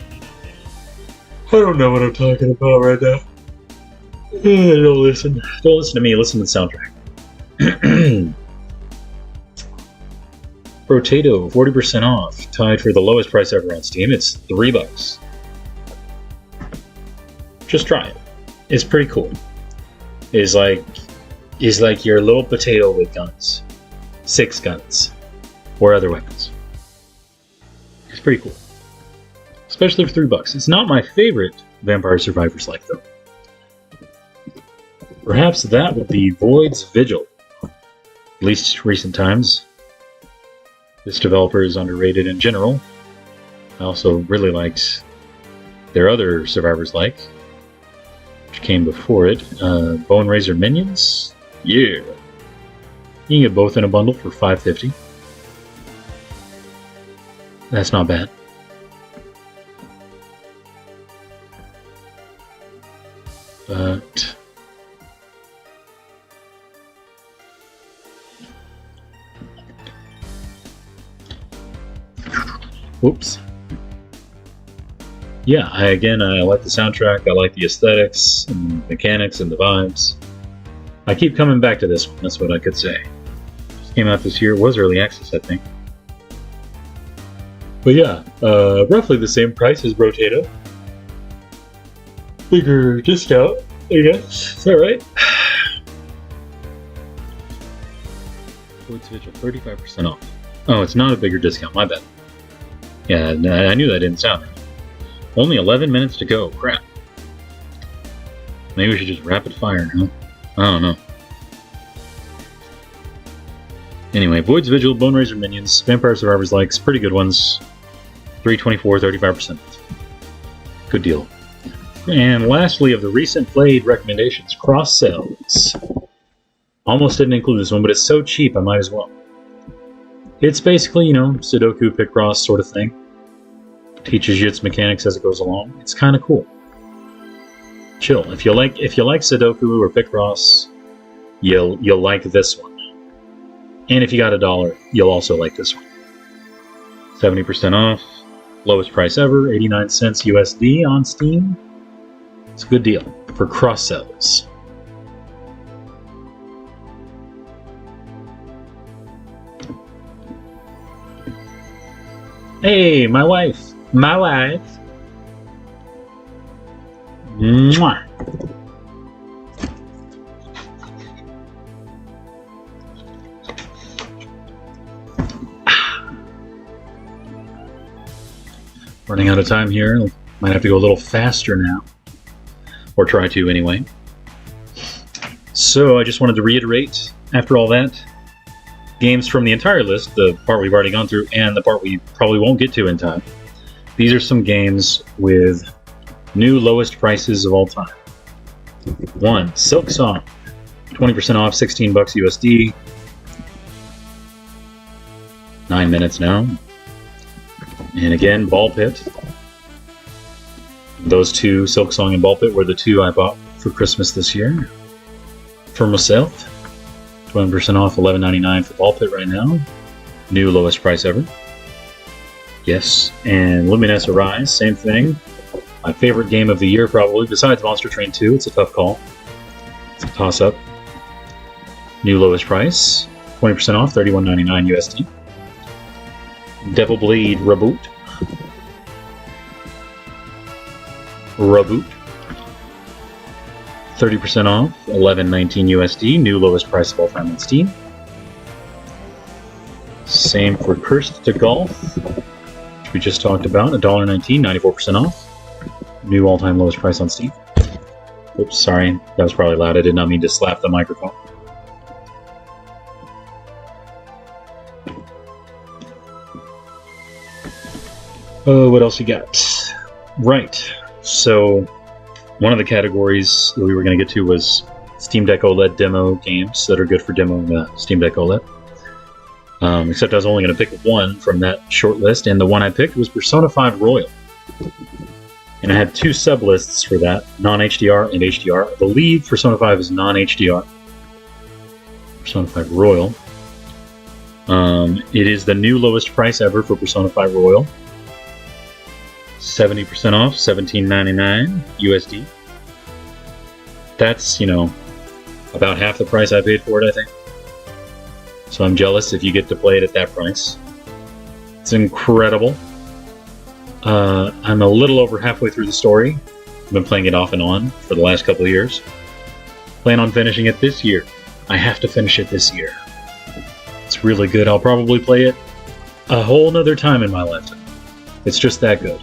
I don't know what I'm talking about right now. Don't listen. Don't listen to me, listen to the soundtrack. Brotato, 40% off. Tied for the lowest price ever on Steam. It's $3. Just try it. It's pretty cool. It's like your little potato with guns. 6 guns. Or other weapons. It's pretty cool. Especially for $3. It's not my favorite Vampire Survivors like though. Perhaps that would be Void's Vigil. At least recent times. This developer is underrated in general. I also really liked their other Survivors like, which came before it. Bone Razor Minions? Yeah. You can get both in a bundle for $5.50. That's not bad. But whoops. Yeah, I like the soundtrack, I like the aesthetics, and the mechanics, and the vibes. I keep coming back to this one, that's what I could say. Just came out this year, it was early access, I think. But yeah, roughly the same price as Brotato. Bigger discount, I guess. Is that right? Void's Vigil, 35% off. Oh, it's not a bigger discount, my bad. Yeah, I knew that didn't sound right. Only 11 minutes to go, crap. Maybe we should just rapid fire, huh? I don't know. Anyway, Void's Vigil, Bone Razor Minions, Vampire Survivors likes, pretty good ones. $3.24, 35%. Good deal. And lastly, of the recent played recommendations, Cross Cells. Almost didn't include this one, but it's so cheap I might as well. It's basically, you know, Sudoku, Picross sort of thing. Teaches you its mechanics as it goes along. It's kind of cool. Chill. If you like Sudoku or Picross, you'll like this one. And if you got $1, you'll also like this one. 70% off. Lowest price ever, 89 cents USD on Steam. It's a good deal for Cross Cells. Hey, my wife. My wife. Mwah. Running out of time here. Might have to go a little faster now. Or try to, anyway. So, I just wanted to reiterate, after all that, games from the entire list, the part we've already gone through, and the part we probably won't get to in time. These are some games with new lowest prices of all time. 1. Silk Song. 20% off, $16 USD. 9 minutes now. And again, Ball Pit. Those two, Silksong and Ball Pit, were the two I bought for Christmas this year. For myself, 20% off, $11.99 for Ball Pit right now. New lowest price ever. Yes, and Luminous Arise, same thing. My favorite game of the year, probably, besides Monster Train 2. It's a tough call. It's a toss-up. New lowest price, 20% off, $31.99 USD. Devil Blade Reboot. Reboot. 30% off, $11.19 USD. New lowest price of all time on Steam. Same for Cursed to Golf, which we just talked about. $1.19, 94% off. New all-time lowest price on Steam. Oops, sorry. That was probably loud. I did not mean to slap the microphone. What else we got? Right. So, one of the categories that we were going to get to was Steam Deck OLED demo games that are good for demoing the Steam Deck OLED. Except I was only going to pick one from that short list, and the one I picked was Persona 5 Royal. And I had two sub-lists for that, non-HDR and HDR. I believe Persona 5 is non-HDR. Persona 5 Royal. It is the new lowest price ever for Persona 5 Royal. 70% off, $17.99 USD. That's, about half the price I paid for it, I think. So I'm jealous if you get to play it at that price. It's incredible. I'm a little over halfway through the story. I've been playing it off and on for the last couple of years. Plan on finishing it this year. I have to finish it this year. It's really good. I'll probably play it a whole nother time in my lifetime. It's just that good.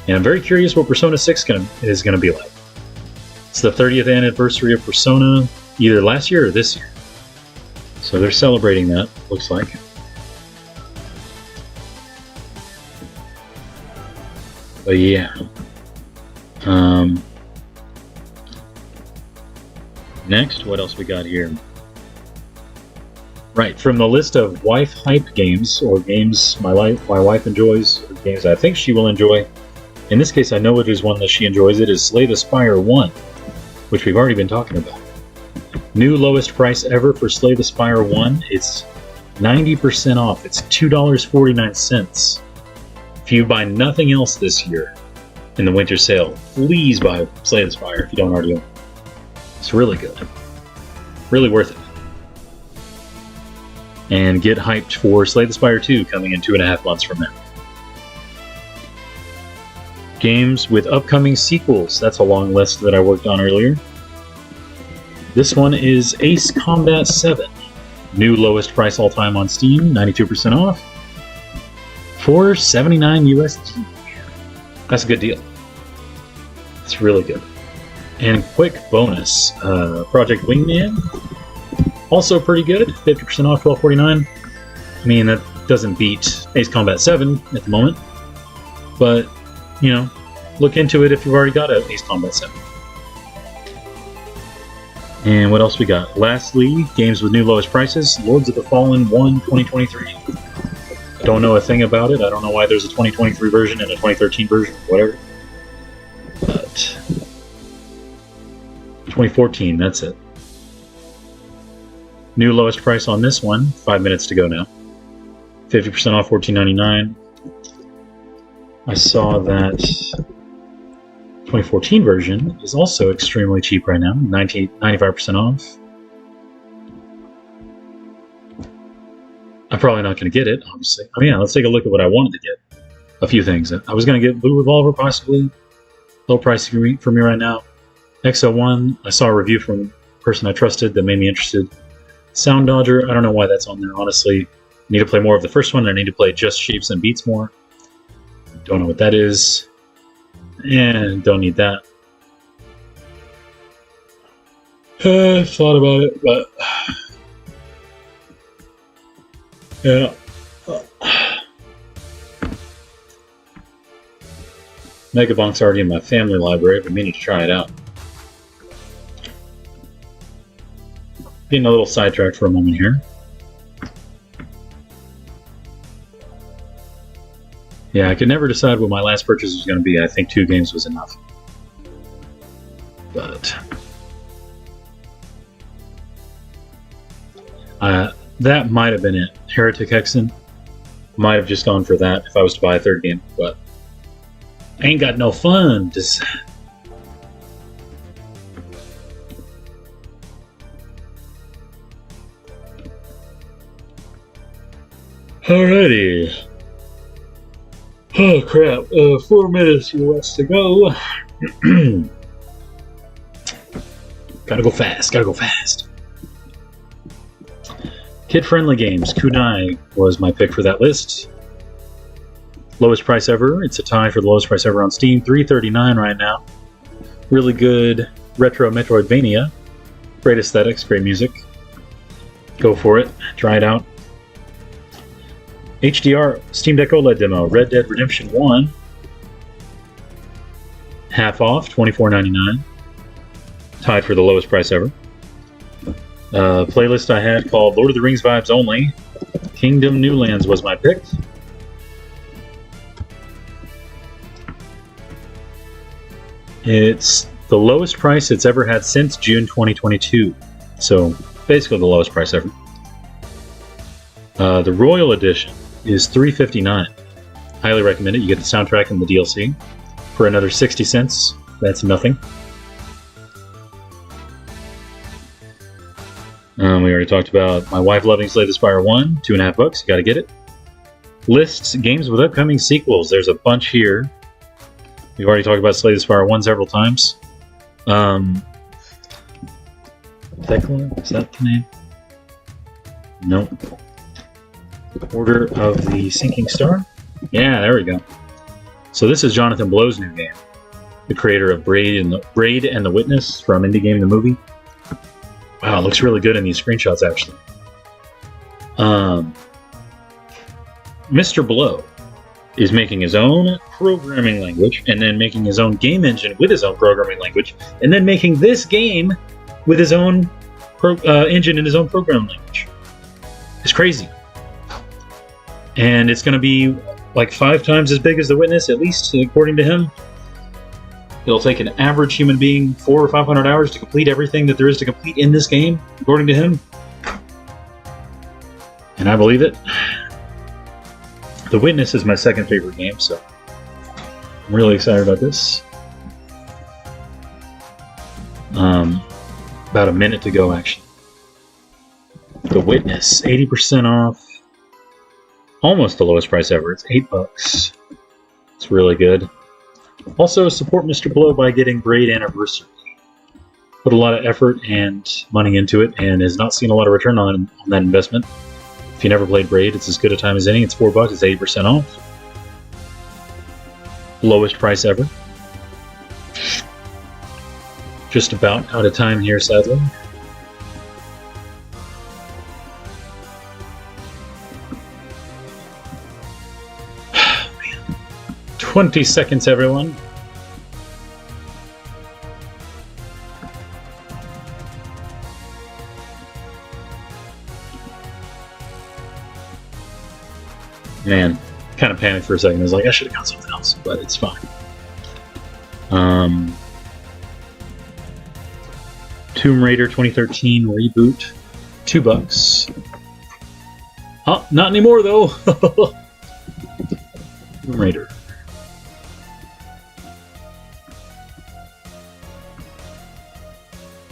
And I'm very curious what Persona 6 is going to be like. It's the 30th anniversary of Persona, either last year or this year. So they're celebrating that, looks like. But yeah. Next, what else we got here? Right, from the list of wife hype games, or games my wife enjoys, or games I think she will enjoy. In this case, I know it is one that she enjoys. It is Slay the Spire 1, which we've already been talking about. New lowest price ever for Slay the Spire 1. It's 90% off. It's $2.49. If you buy nothing else this year in the winter sale, please buy Slay the Spire if you don't already own it. It's really good. Really worth it. And get hyped for Slay the Spire 2 coming in 2.5 months from now. Games with upcoming sequels. That's a long list that I worked on earlier. This one is Ace Combat 7. New lowest price all time on Steam, 92% off. For $79 USD. That's a good deal. It's really good. And quick bonus, Project Wingman. Also pretty good, 50% off, $12.49. I mean, that doesn't beat Ace Combat 7 at the moment. But, look into it if you've already got an Ace Combat 7. And what else we got? Lastly, games with new lowest prices. Lords of the Fallen 1 2023. I don't know a thing about it. I don't know why there's a 2023 version and a 2013 version, whatever. But 2014, that's it. New lowest price on this one, 5 minutes to go now. 50% off, $14.99. I saw that 2014 version is also extremely cheap right now, 95% off. I'm probably not going to get it, obviously. I mean, yeah, let's take a look at what I wanted to get. A few things. I was going to get Blue Revolver, possibly. Low price for me right now. XO1, I saw a review from a person I trusted that made me interested. Sound Dodger, I don't know why that's on there, honestly. I need to play more of the first one. I need to play Just Shapes and Beats more. Don't know what that is. And don't need that. Thought about it, but yeah. Megabonk's already in my family library, but meaning to try it out. Getting a little sidetracked for a moment here. Yeah, I could never decide what my last purchase was going to be. I think 2 games was enough. But that might have been it. Heretic Hexen. Might have just gone for that if I was to buy a 3rd game, but I ain't got no funds. Alrighty. Oh crap, 4 minutes left to go. Gotta go fast. Kid-friendly games. Kunai was my pick for that list. Lowest price ever. It's a tie for the lowest price ever on Steam. $3.39 right now. Really good retro Metroidvania. Great aesthetics, great music. Go for it. Try it out. HDR Steam Deck OLED demo. Red Dead Redemption 1. Half off, $24.99. Tied for the lowest price ever. Playlist I had called Lord of the Rings Vibes Only. Kingdom New Lands was my pick. It's the lowest price it's ever had since June 2022. So basically the lowest price ever. The Royal Edition is $3.59. Highly recommend it. You get the soundtrack and the DLC for another 60 cents. That's nothing. We already talked about my wife loving Slay the Spire 1, $2.50. You gotta get it. Lists, games with upcoming sequels. There's a bunch here. We've already talked about Slay the Spire 1 several times. Thekla? Is that the name? Nope. Order of the Sinking Star? Yeah, there we go. So this is Jonathan Blow's new game. The creator of Braid and the Witness from Indie Game the Movie. Wow, it looks really good in these screenshots, actually. Mr. Blow is making his own programming language, and then making his own game engine with his own programming language, and then making this game with his own engine and his own programming language. It's crazy. And it's going to be like 5 times as big as The Witness, at least, according to him. It'll take an average human being 400 or 500 hours to complete everything that there is to complete in this game, according to him. And I believe it. The Witness is my second favorite game, so I'm really excited about this. About a minute to go, actually. The Witness, 80% off. Almost the lowest price ever. It's $8. It's really good. Also, support Mr. Blow by getting Braid Anniversary. Put a lot of effort and money into it, and has not seen a lot of return on that investment. If you never played Braid, it's as good a time as any. It's $4. It's 80% off. Lowest price ever. Just about out of time here, sadly. 20 seconds, everyone. Man, kind of panicked for a second. I was like, I should have got something else, but it's fine. Tomb Raider 2013 reboot, $2. Oh, not anymore though. Tomb Raider.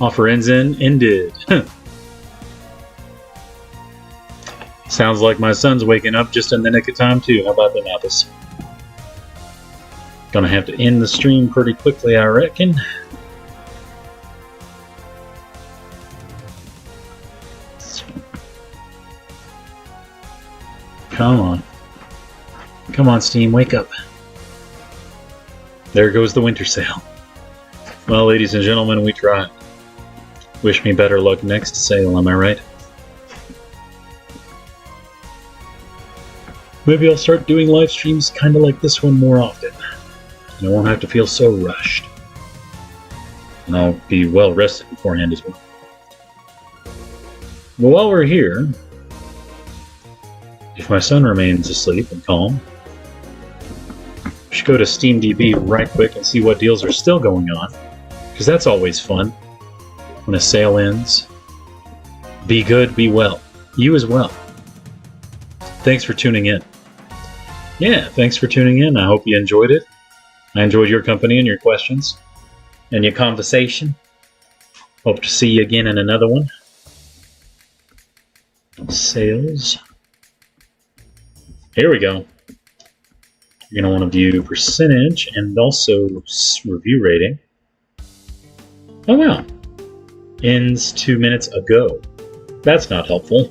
Offer ended. Sounds like my son's waking up just in the nick of time too. How about the Napples? Gonna have to end the stream pretty quickly, I reckon. Come on. Come on, Steam, wake up. There goes the winter sale. Well, ladies and gentlemen, we tried. Wish me better luck next sale, am I right? Maybe I'll start doing live streams kind of like this one more often. And I won't have to feel so rushed. And I'll be well rested beforehand as well. Well, while we're here, if my son remains asleep and calm, go to SteamDB right quick and see what deals are still going on, because that's always fun when a sale ends. Be good, be well. You as well. Thanks for tuning in. Yeah, thanks for tuning in. I hope you enjoyed it. I enjoyed your company and your questions and your conversation. Hope to see you again in another one. Sales. Here we go. You're going to want to view percentage and also review rating. Oh wow. Ends 2 minutes ago. That's not helpful.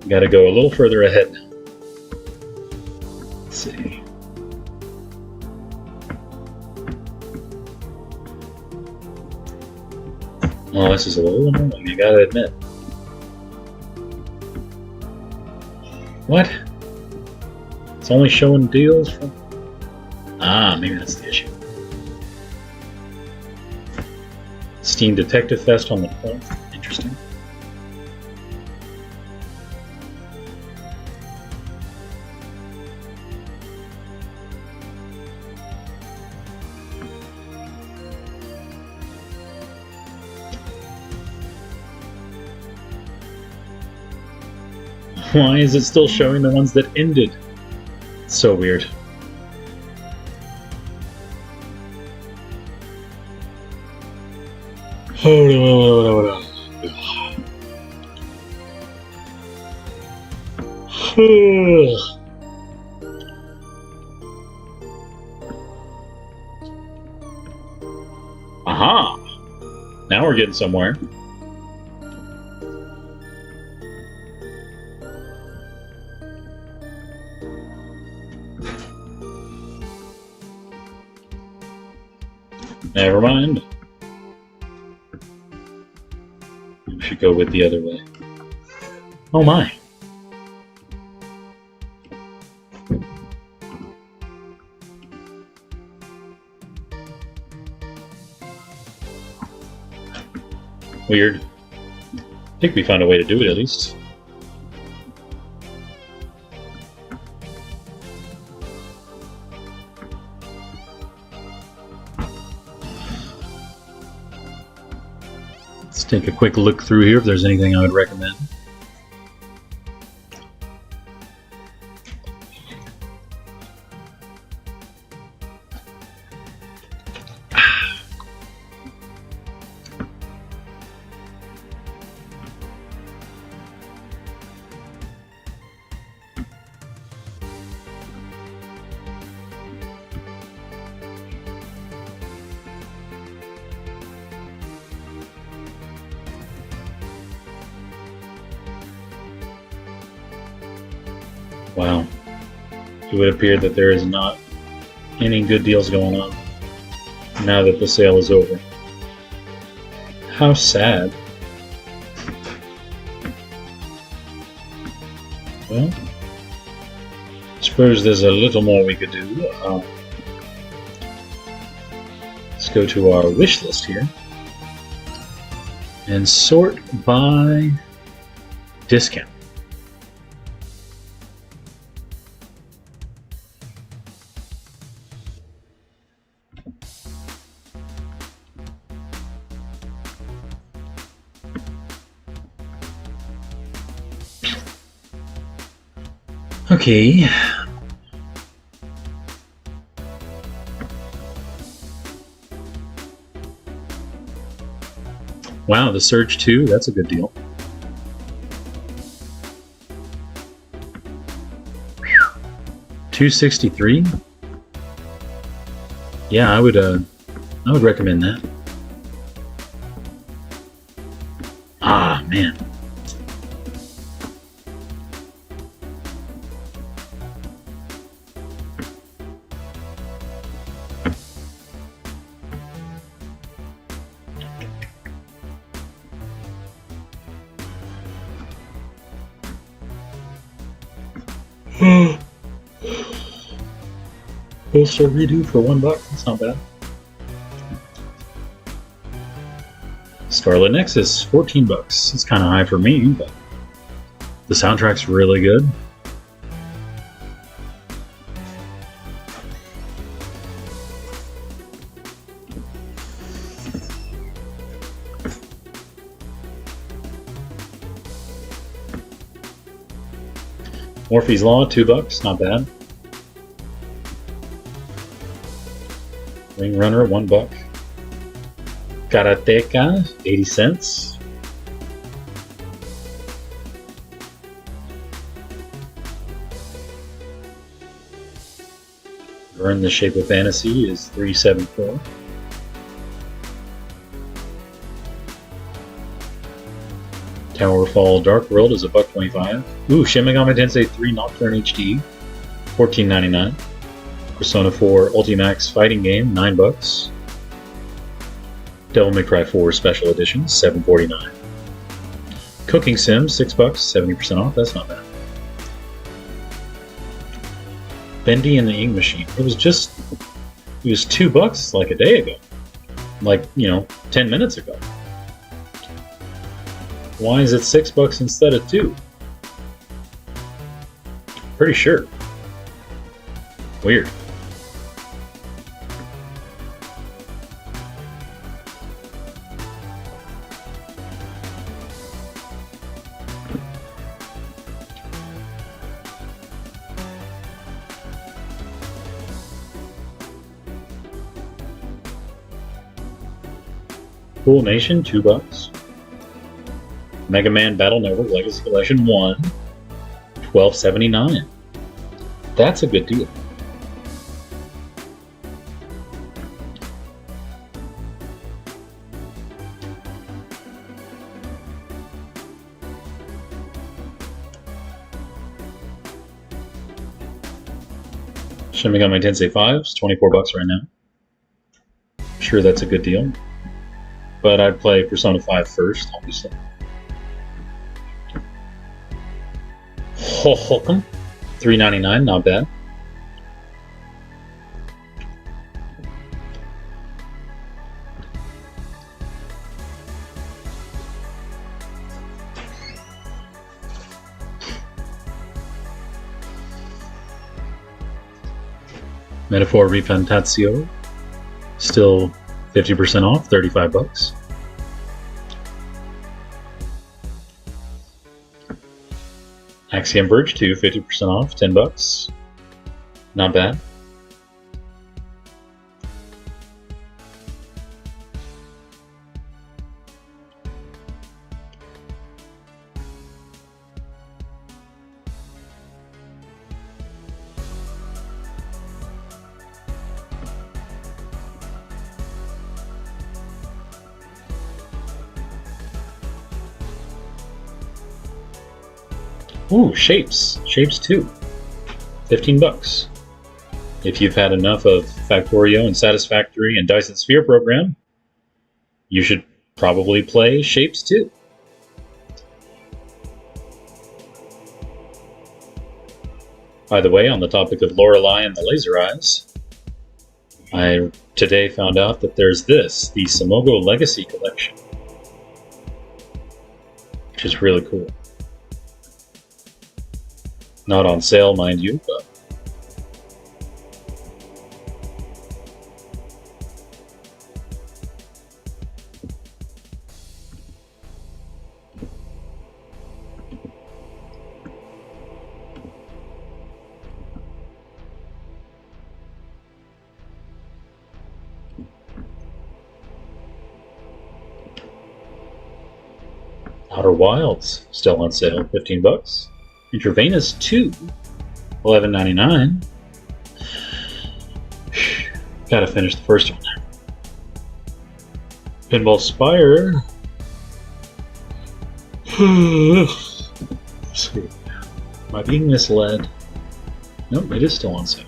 Got to go a little further ahead. Let's see. Oh, this is a little annoying, I gotta admit. What? It's only showing deals from... Ah, maybe that's the issue. Steam Detective Fest on the phone. Interesting. Why is it still showing the ones that ended? It's so weird. Hold on. Aha! Now we're getting somewhere. Never mind. We should go with the other way. Oh my. Weird. I think we found a way to do it at least. Let's take a quick look through here if there's anything I would recommend. Wow. It would appear that there is not any good deals going on now that the sale is over. How sad. Well, I suppose there's a little more we could do. Let's go to our wish list here and sort by discount. Okay. Wow, the Surge 2, that's a good deal. $263? Yeah, I would recommend that. Ah, man. Postal redo for $1. That's not bad. Scarlet Nexus, 14 bucks. It's kind of high for me, but the soundtrack's really good. Morphe's Law, 2 bucks, not bad. Ring Runner, 1 buck. Karateka, 80 cents. Burn the Shape of Fantasy is $3.74. Towerfall Dark World is $1.25. Ooh, Shin Megami Tensei 3 Nocturne HD, $14.99. Persona 4 Ultimax Fighting Game, 9 bucks. Devil May Cry 4 Special Edition, $7.49. Cooking Sim, 6 bucks, 70% off. That's not bad. Bendy and the Ink Machine. It was 2 bucks like a day ago. Like, 10 minutes ago. Why is it 6 bucks instead of 2? Pretty sure. Weird. Cool Nation, 2 bucks. Mega Man Battle Network Legacy Collection 1, $12.79. That's a good deal. Shin Megami Tensei 5 is 24 bucks right now. Sure, that's a good deal. But I'd play Persona 5 first, obviously. Hohokum, $3.99, not bad. Metaphor Refantatio, still 50% off, 35 bucks. Axiom Verge 2, 50% off, 10 bucks. Not bad. Ooh, Shapes 2, 15 bucks. If you've had enough of Factorio and Satisfactory and Dyson Sphere Program, you should probably play Shapes 2. By the way, on the topic of Lorelei and the Laser Eyes, I today found out that there's the SIMOGO Legacy Collection, which is really cool. Not on sale, mind you, but Outer Wilds still on sale, 15 bucks. Intravenous 2, $11.99. Gotta finish the first one there. Pinball Spire. Let's see. Am I being misled? Nope, it is still on sale.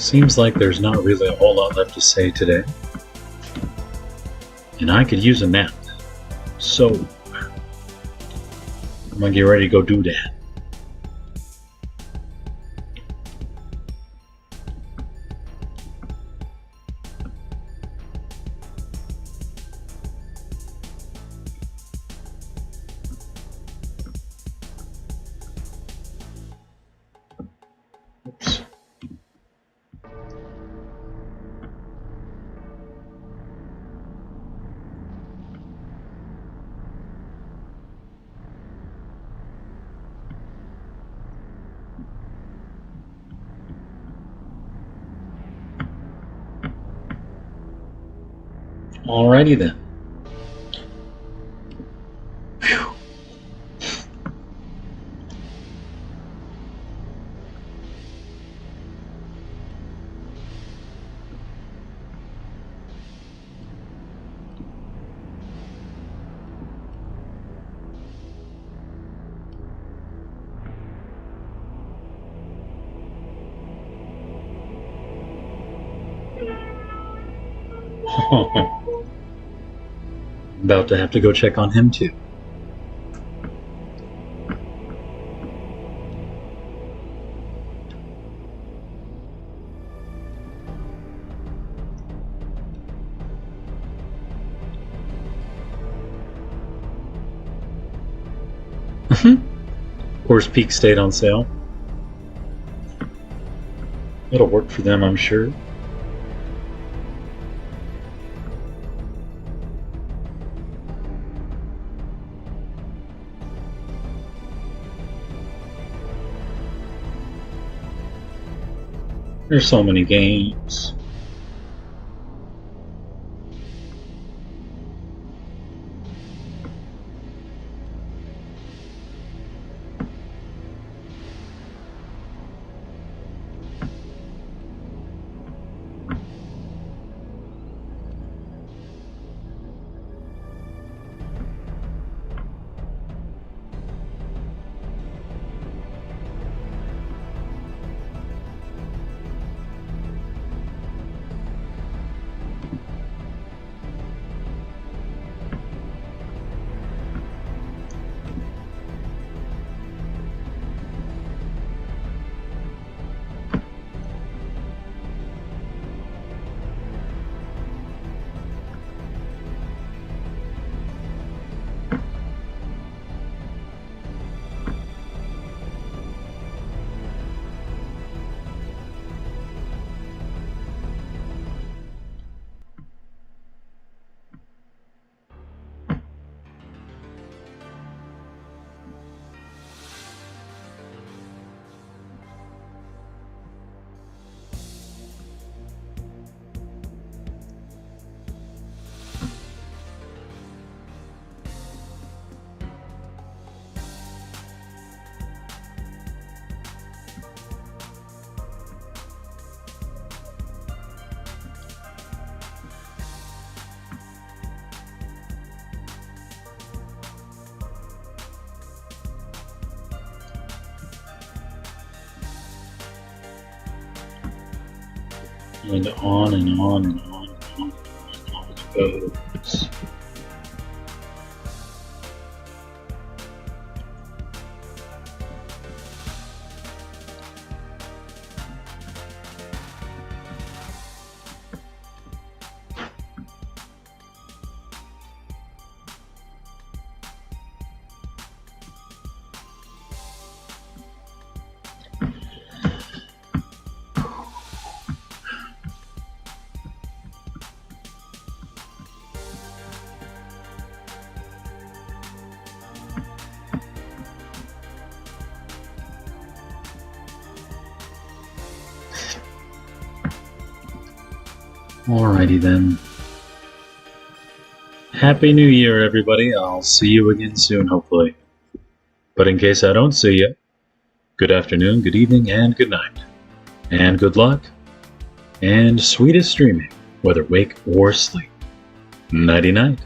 Seems like there's not really a whole lot left to say today. And I could use a nap. So, I'm gonna get ready to go do that. Oops. Alrighty then. Phew. About to have to go check on him too. Horse Peak stayed on sale. It'll work for them, I'm sure. There's so many games. And on and on and on and on and on it goes. Alrighty then. Happy New Year, everybody. I'll see you again soon, hopefully. But in case I don't see you, good afternoon, good evening, and good night. And good luck, and sweetest dreaming, whether wake or sleep. Nighty-night.